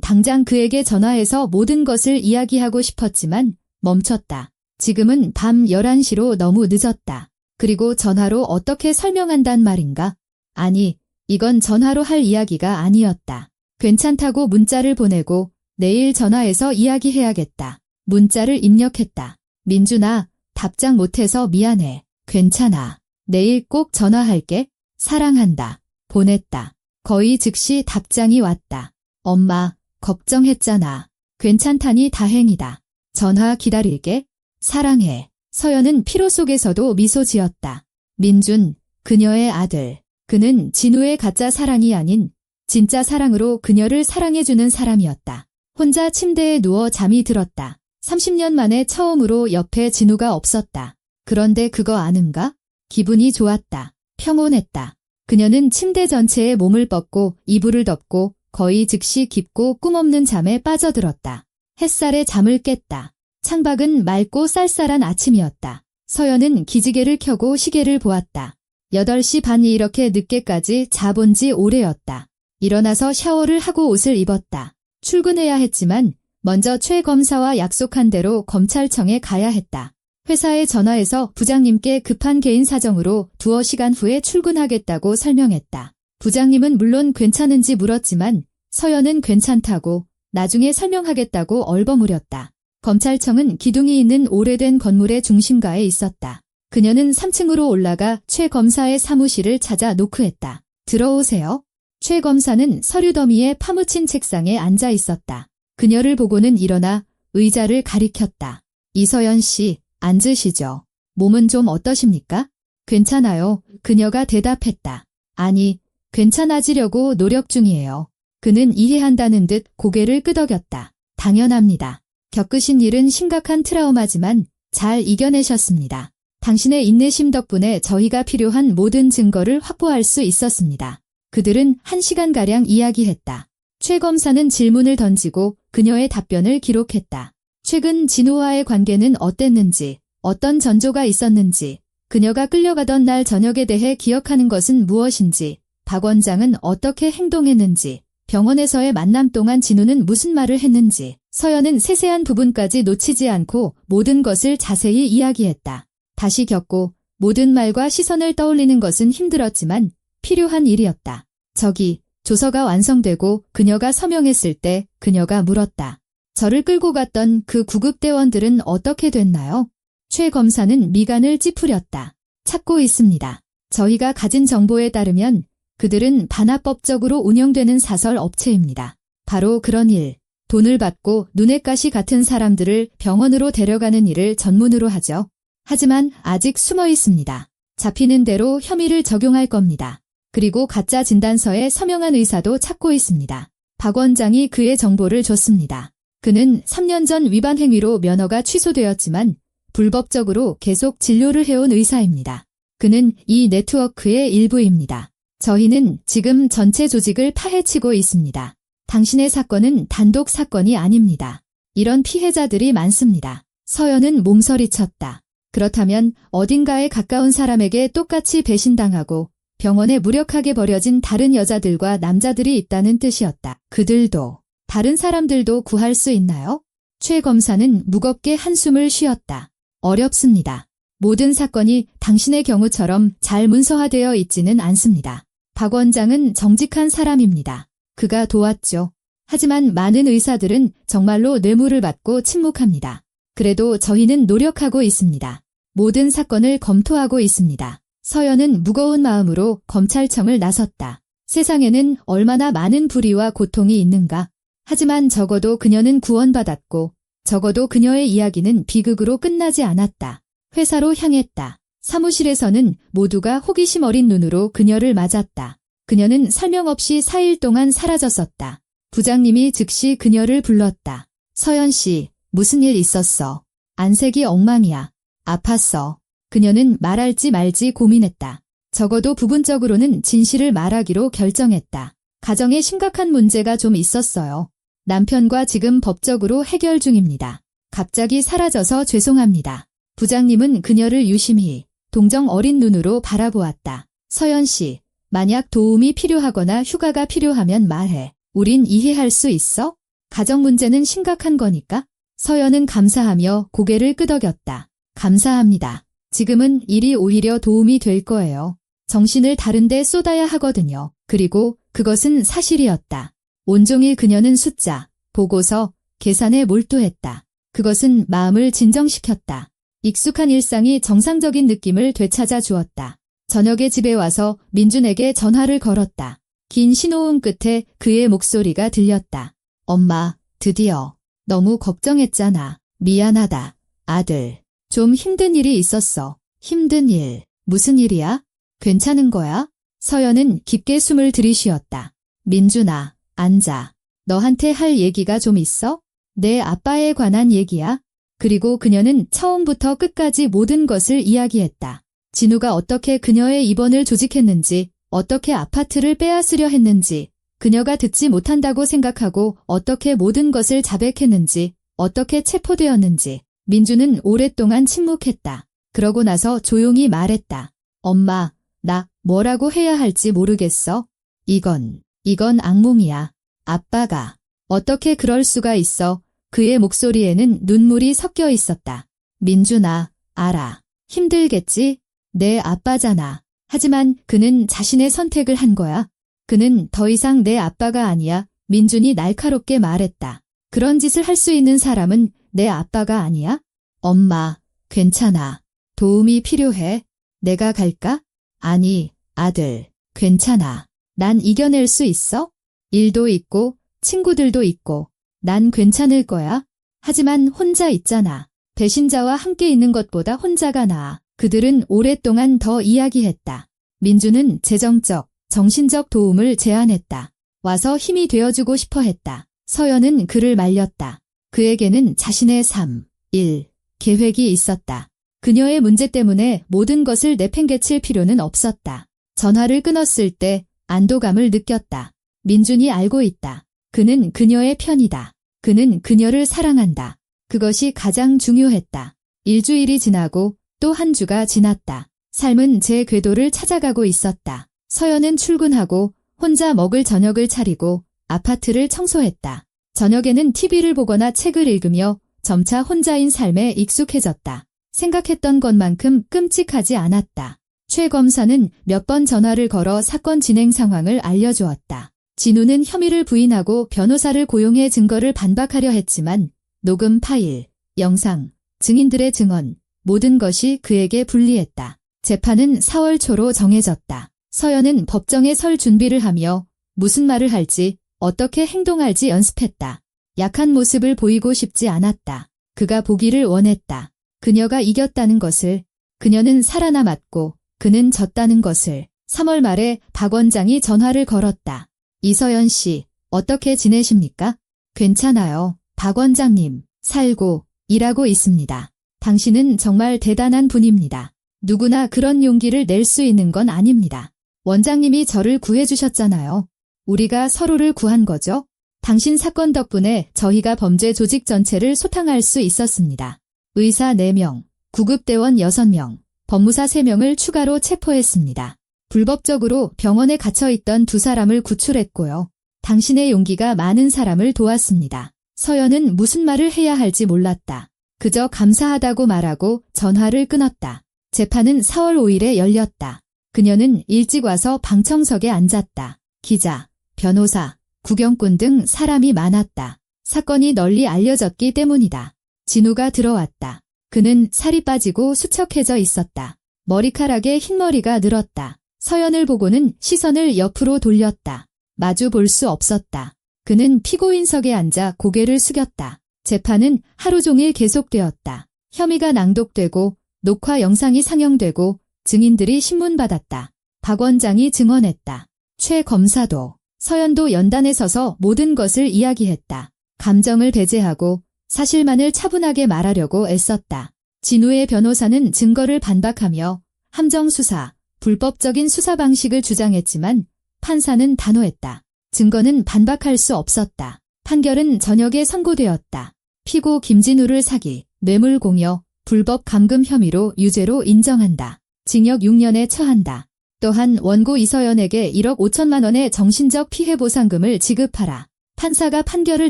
당장 그에게 전화해서 모든 것을 이야기하고 싶었지만 멈췄다. 지금은 밤 11시로 너무 늦었다. 그리고 전화로 어떻게 설명한단 말인가? 아니, 이건 전화로 할 이야기가 아니었다. 괜찮다고 문자를 보내고 내일 전화해서 이야기해야겠다. 문자를 입력했다. 민준아, 답장 못해서 미안해. 괜찮아. 내일 꼭 전화할게. 사랑한다. 보냈다. 거의 즉시 답장이 왔다. 엄마, 걱정했잖아. 괜찮다니 다행이다. 전화 기다릴게. 사랑해. 서연은 피로 속에서도 미소 지었다. 민준, 그녀의 아들. 그는 진우의 가짜 사랑이 아닌 진짜 사랑으로 그녀를 사랑해주는 사람이었다. 혼자 침대에 누워 잠이 들었다. 30년 만에 처음으로 옆에 진우가 없었다. 그런데 그거 아는가? 기분이 좋았다. 평온했다. 그녀는 침대 전체에 몸을 뻗고 이불을 덮고 거의 즉시 깊고 꿈없는 잠에 빠져들었다. 햇살에 잠을 깼다. 창밖은 맑고 쌀쌀한 아침이었다. 서연은 기지개를 켜고 시계를 보았다. 8시 반이 이렇게 늦게까지 자본 지 오래였다. 일어나서 샤워를 하고 옷을 입었다. 출근해야 했지만 먼저 최 검사와 약속한 대로 검찰청에 가야 했다. 회사에 전화해서 부장님께 급한 개인 사정으로 두어 시간 후에 출근하겠다고 설명했다. 부장님은 물론 괜찮은지 물었지만 서연은 괜찮다고 나중에 설명하겠다고 얼버무렸다. 검찰청은 기둥이 있는 오래된 건물의 중심가에 있었다. 그녀는 3층으로 올라가 최 검사의 사무실을 찾아 노크했다. 들어오세요. 최 검사는 서류 더미에 파묻힌 책상에 앉아 있었다. 그녀를 보고는 일어나 의자를 가리켰다. 이서연 씨, 앉으시죠. 몸은 좀 어떠십니까? 괜찮아요. 그녀가 대답했다. 아니, 괜찮아지려고 노력 중이에요. 그는 이해한다는 듯 고개를 끄덕였다. 당연합니다. 겪으신 일은 심각한 트라우마지만 잘 이겨내셨습니다. 당신의 인내심 덕분에 저희가 필요한 모든 증거를 확보할 수 있었습니다. 그들은 1시간가량 이야기했다. 최 검사는 질문을 던지고 그녀의 답변을 기록했다. 최근 진우와의 관계는 어땠는지, 어떤 전조가 있었는지, 그녀가 끌려가던 날 저녁에 대해 기억하는 것은 무엇인지, 박 원장은 어떻게 행동했는지, 병원에서의 만남 동안 진우는 무슨 말을 했는지, 서연은 세세한 부분까지 놓치지 않고 모든 것을 자세히 이야기했다. 다시 겪고 모든 말과 시선을 떠올리는 것은 힘들었지만 필요한 일이었다. 저기, 조서가 완성되고 그녀가 서명했을 때 그녀가 물었다. 저를 끌고 갔던 그 구급대원들은 어떻게 됐나요? 최 검사는 미간을 찌푸렸다. 찾고 있습니다. 저희가 가진 정보에 따르면 그들은 반합법적으로 운영되는 사설 업체입니다. 바로 그런 일, 돈을 받고 눈엣 가시 같은 사람들을 병원으로 데려가는 일을 전문으로 하죠. 하지만 아직 숨어 있습니다. 잡히는 대로 혐의를 적용할 겁니다. 그리고 가짜 진단서에 서명한 의사도 찾고 있습니다. 박 원장이 그의 정보를 줬습니다. 그는 3년 전 위반 행위로 면허가 취소되었지만 불법적으로 계속 진료를 해온 의사입니다. 그는 이 네트워크의 일부입니다. 저희는 지금 전체 조직을 파헤치고 있습니다. 당신의 사건은 단독 사건이 아닙니다. 이런 피해자들이 많습니다. 서연은 몸서리쳤다. 그렇다면 어딘가에 가까운 사람에게 똑같이 배신당하고 병원에 무력하게 버려진 다른 여자들과 남자들이 있다는 뜻이었다. 그들도, 다른 사람들도 구할 수 있나요? 최 검사는 무겁게 한숨을 쉬었다. 어렵습니다. 모든 사건이 당신의 경우처럼 잘 문서화되어 있지는 않습니다. 박 원장은 정직한 사람입니다. 그가 도왔죠. 하지만 많은 의사들은 정말로 뇌물을 받고 침묵합니다. 그래도 저희는 노력하고 있습니다. 모든 사건을 검토하고 있습니다. 서연은 무거운 마음으로 검찰청을 나섰다. 세상에는 얼마나 많은 불의와 고통이 있는가. 하지만 적어도 그녀는 구원받았고 적어도 그녀의 이야기는 비극으로 끝나지 않았다. 회사로 향했다. 사무실에서는 모두가 호기심 어린 눈으로 그녀를 맞았다. 그녀는 설명 없이 4일 동안 사라졌었다. 부장님이 즉시 그녀를 불렀다. 서연 씨, 무슨 일 있었어? 안색이 엉망이야. 아팠어. 그녀는 말할지 말지 고민했다. 적어도 부분적으로는 진실을 말하기로 결정했다. 가정에 심각한 문제가 좀 있었어요. 남편과 지금 법적으로 해결 중입니다. 갑자기 사라져서 죄송합니다. 부장님은 그녀를 유심히 동정 어린 눈으로 바라보았다. 서연 씨, 만약 도움이 필요하거나 휴가가 필요하면 말해. 우린 이해할 수 있어? 가정 문제는 심각한 거니까. 서연은 감사하며 고개를 끄덕였다. 감사합니다. 지금은 일이 오히려 도움이 될 거예요. 정신을 다른 데 쏟아야 하거든요. 그리고 그것은 사실이었다. 온종일 그녀는 숫자, 보고서, 계산에 몰두했다. 그것은 마음을 진정시켰다. 익숙한 일상이 정상적인 느낌을 되찾아 주었다. 저녁에 집에 와서 민준에게 전화를 걸었다. 긴 신호음 끝에 그의 목소리가 들렸다. 엄마, 드디어. 너무 걱정했잖아. 미안하다. 아들. 좀 힘든 일이 있었어. 힘든 일. 무슨 일이야? 괜찮은 거야? 서연은 깊게 숨을 들이쉬었다. 민준아, 앉아. 너한테 할 얘기가 좀 있어? 내 아빠에 관한 얘기야. 그리고 그녀는 처음부터 끝까지 모든 것을 이야기했다. 진우가 어떻게 그녀의 입원을 조직했는지, 어떻게 아파트를 빼앗으려 했는지, 그녀가 듣지 못한다고 생각하고 어떻게 모든 것을 자백했는지, 어떻게 체포되었는지. 민주는 오랫동안 침묵했다. 그러고 나서 조용히 말했다. 엄마, 나 뭐라고 해야 할지 모르겠어. 이건 악몽이야. 아빠가 어떻게 그럴 수가 있어. 그의 목소리에는 눈물이 섞여 있었다. 민준아, 알아. 힘들겠지? 내 아빠잖아. 하지만 그는 자신의 선택을 한 거야. 그는 더 이상 내 아빠가 아니야. 민준이 날카롭게 말했다. 그런 짓을 할 수 있는 사람은 내 아빠가 아니야? 엄마, 괜찮아. 도움이 필요해? 내가 갈까? 아니, 아들, 괜찮아. 난 이겨낼 수 있어? 일도 있고, 친구들도 있고, 난 괜찮을 거야. 하지만 혼자 있잖아. 배신자와 함께 있는 것보다 혼자가 나아. 그들은 오랫동안 더 이야기했다. 민주는 재정적, 정신적 도움을 제안했다. 와서 힘이 되어주고 싶어 했다. 서연은 그를 말렸다. 그에게는 자신의 3, 1 계획이 있었다. 그녀의 문제 때문에 모든 것을 내팽개칠 필요는 없었다. 전화를 끊었을 때 안도감을 느꼈다. 민준이 알고 있다. 그는 그녀의 편이다. 그는 그녀를 사랑한다. 그것이 가장 중요했다. 일주일이 지나고 또 한 주가 지났다. 삶은 제 궤도를 찾아가고 있었다. 서연은 출근하고 혼자 먹을 저녁을 차리고 아파트를 청소했다. 저녁에는 TV를 보거나 책을 읽으며 점차 혼자인 삶에 익숙해졌다. 생각했던 것만큼 끔찍하지 않았다. 최 검사는 몇 번 전화를 걸어 사건 진행 상황을 알려주었다. 진우는 혐의를 부인하고 변호사를 고용해 증거를 반박하려 했지만 녹음 파일, 영상, 증인들의 증언, 모든 것이 그에게 불리했다. 재판은 4월 초로 정해졌다. 서연은 법정에 설 준비를 하며 무슨 말을 할지 어떻게 행동할지 연습했다. 약한 모습을 보이고 싶지 않았다. 그가 보기를 원했다. 그녀가 이겼다는 것을, 그녀는 살아남았고 그는 졌다는 것을. 3월 말에 박 원장이 전화를 걸었다. 이서연 씨, 어떻게 지내십니까? 괜찮아요. 박 원장님, 살고, 일하고 있습니다. 당신은 정말 대단한 분입니다. 누구나 그런 용기를 낼 수 있는 건 아닙니다. 원장님이 저를 구해주셨잖아요. 우리가 서로를 구한 거죠. 당신 사건 덕분에 저희가 범죄 조직 전체를 소탕할 수 있었습니다. 의사 4명, 구급대원 6명, 법무사 3명을 추가로 체포했습니다. 불법적으로 병원에 갇혀있던 2사람을 구출했고요. 당신의 용기가 많은 사람을 도왔습니다. 서연은 무슨 말을 해야 할지 몰랐다. 그저 감사하다고 말하고 전화를 끊었다. 재판은 4월 5일에 열렸다. 그녀는 일찍 와서 방청석에 앉았다. 기자, 변호사, 구경꾼 등 사람이 많았다. 사건이 널리 알려졌기 때문이다. 진우가 들어왔다. 그는 살이 빠지고 수척해져 있었다. 머리카락에 흰머리가 늘었다. 서연을 보고는 시선을 옆으로 돌렸다. 마주 볼 수 없었다. 그는 피고인석에 앉아 고개를 숙였다. 재판은 하루 종일 계속되었다. 혐의가 낭독되고 녹화 영상이 상영되고 증인들이 신문받았다. 박 원장이 증언했다. 최 검사도, 서연도 연단에 서서 모든 것을 이야기했다. 감정을 배제하고 사실만을 차분하게 말하려고 애썼다. 진우의 변호사는 증거를 반박하며 함정수사, 불법적인 수사 방식을 주장했지만 판사는 단호했다. 증거는 반박할 수 없었다. 판결은 저녁에 선고되었다. 피고 김진우를 사기, 뇌물공여, 불법 감금 혐의로 유죄로 인정한다. 징역 6년에 처한다. 또한 원고 이서연에게 1억 5천만 원의 정신적 피해 보상금을 지급하라. 판사가 판결을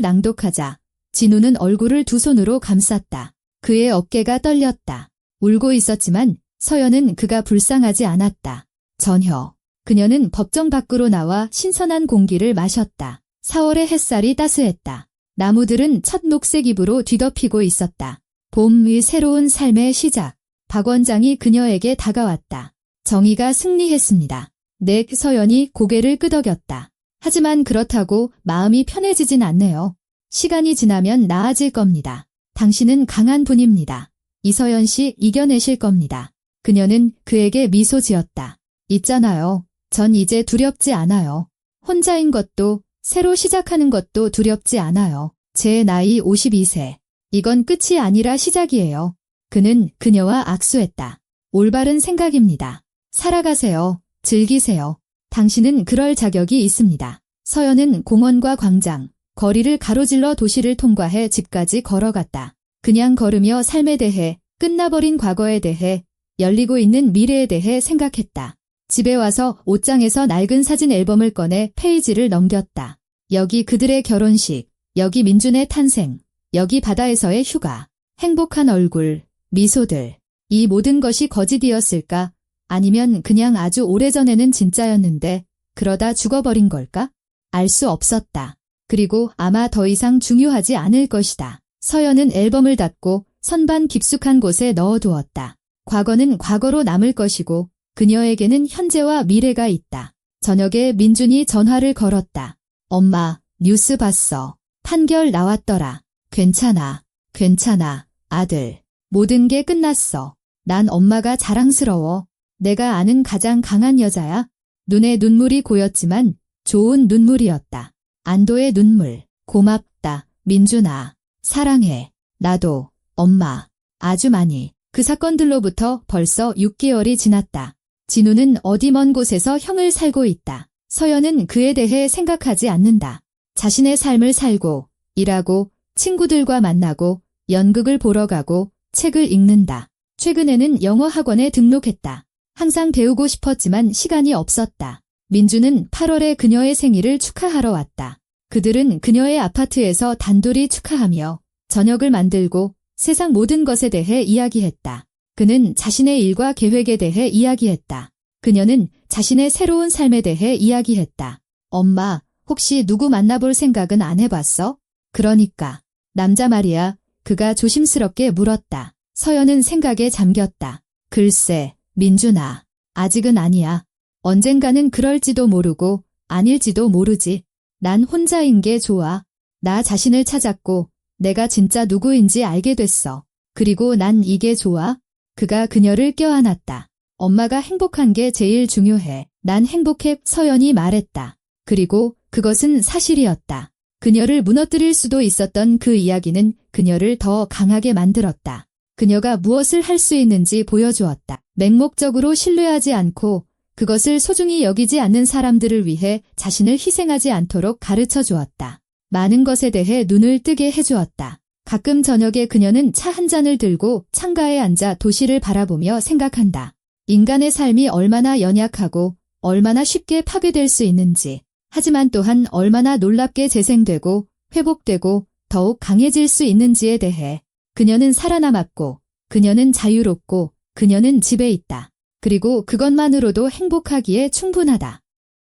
낭독하자 진우는 얼굴을 두 손으로 감쌌다. 그의 어깨가 떨렸다. 울고 있었지만 서연은 그가 불쌍하지 않았다. 전혀. 그녀는 법정 밖으로 나와 신선한 공기를 마셨다. 4월의 햇살이 따스했다. 나무들은 첫 녹색 잎으로 뒤덮이고 있었다. 봄의 새로운 삶의 시작. 박 원장이 그녀에게 다가왔다. 정의가 승리했습니다. 네, 서연이 고개를 끄덕였다. 하지만 그렇다고 마음이 편해지진 않네요. 시간이 지나면 나아질 겁니다. 당신은 강한 분입니다. 이서연 씨 이겨내실 겁니다. 그녀는 그에게 미소 지었다. 있잖아요. 전 이제 두렵지 않아요. 혼자인 것도 새로 시작하는 것도 두렵지 않아요. 제 나이 52세. 이건 끝이 아니라 시작이에요. 그는 그녀와 악수했다. 올바른 생각입니다. 살아가세요. 즐기세요. 당신은 그럴 자격이 있습니다. 서연은 공원과 광장, 거리를 가로질러 도시를 통과해 집까지 걸어갔다. 그냥 걸으며 삶에 대해, 끝나버린 과거에 대해, 열리고 있는 미래에 대해 생각했다. 집에 와서 옷장에서 낡은 사진 앨범을 꺼내 페이지를 넘겼다. 여기 그들의 결혼식, 여기 민준의 탄생, 여기 바다에서의 휴가, 행복한 얼굴, 미소들. 이 모든 것이 거짓이었을까? 아니면 그냥 아주 오래전에는 진짜였는데 그러다 죽어버린 걸까? 알 수 없었다. 그리고 아마 더 이상 중요하지 않을 것이다. 서연은 앨범을 닫고 선반 깊숙한 곳에 넣어두었다. 과거는 과거로 남을 것이고 그녀에게는 현재와 미래가 있다. 저녁에 민준이 전화를 걸었다. 엄마, 뉴스 봤어. 판결 나왔더라. 괜찮아, 괜찮아, 아들. 모든 게 끝났어. 난 엄마가 자랑스러워. 내가 아는 가장 강한 여자야. 눈에 눈물이 고였지만 좋은 눈물이었다. 안도의 눈물. 고맙다, 민준아. 사랑해. 나도, 엄마. 아주 많이. 그 사건들로부터 벌써 6개월이 지났다. 진우는 어디 먼 곳에서 형을 살고 있다. 서연은 그에 대해 생각하지 않는다. 자신의 삶을 살고, 일하고, 친구들과 만나고, 연극을 보러 가고, 책을 읽는다. 최근에는 영어 학원에 등록했다. 항상 배우고 싶었지만 시간이 없었다. 민주는 8월에 그녀의 생일을 축하하러 왔다. 그들은 그녀의 아파트에서 단둘이 축하하며 저녁을 만들고 세상 모든 것에 대해 이야기했다. 그는 자신의 일과 계획에 대해 이야기했다. 그녀는 자신의 새로운 삶에 대해 이야기했다. 엄마, 혹시 누구 만나볼 생각은 안 해봤어? 그러니까. 남자 말이야. 그가 조심스럽게 물었다. 서연은 생각에 잠겼다. 글쎄, 민준아. 아직은 아니야. 언젠가는 그럴지도 모르고 아닐지도 모르지. 난 혼자인 게 좋아. 나 자신을 찾았고 내가 진짜 누구인지 알게 됐어. 그리고 난 이게 좋아. 그가 그녀를 껴안았다. 엄마가 행복한 게 제일 중요해. 난 행복해, 서연이 말했다. 그리고 그것은 사실이었다. 그녀를 무너뜨릴 수도 있었던 그 이야기는 그녀를 더 강하게 만들었다. 그녀가 무엇을 할 수 있는지 보여주었다. 맹목적으로 신뢰하지 않고 그것을 소중히 여기지 않는 사람들을 위해 자신을 희생하지 않도록 가르쳐 주었다. 많은 것에 대해 눈을 뜨게 해주었다. 가끔 저녁에 그녀는 차 한 잔을 들고 창가에 앉아 도시를 바라보며 생각한다. 인간의 삶이 얼마나 연약하고 얼마나 쉽게 파괴될 수 있는지, 하지만 또한 얼마나 놀랍게 재생되고 회복되고 더욱 강해질 수 있는지에 대해. 그녀는 살아남았고, 그녀는 자유롭고, 그녀는 집에 있다. 그리고 그것만으로도 행복하기에 충분하다.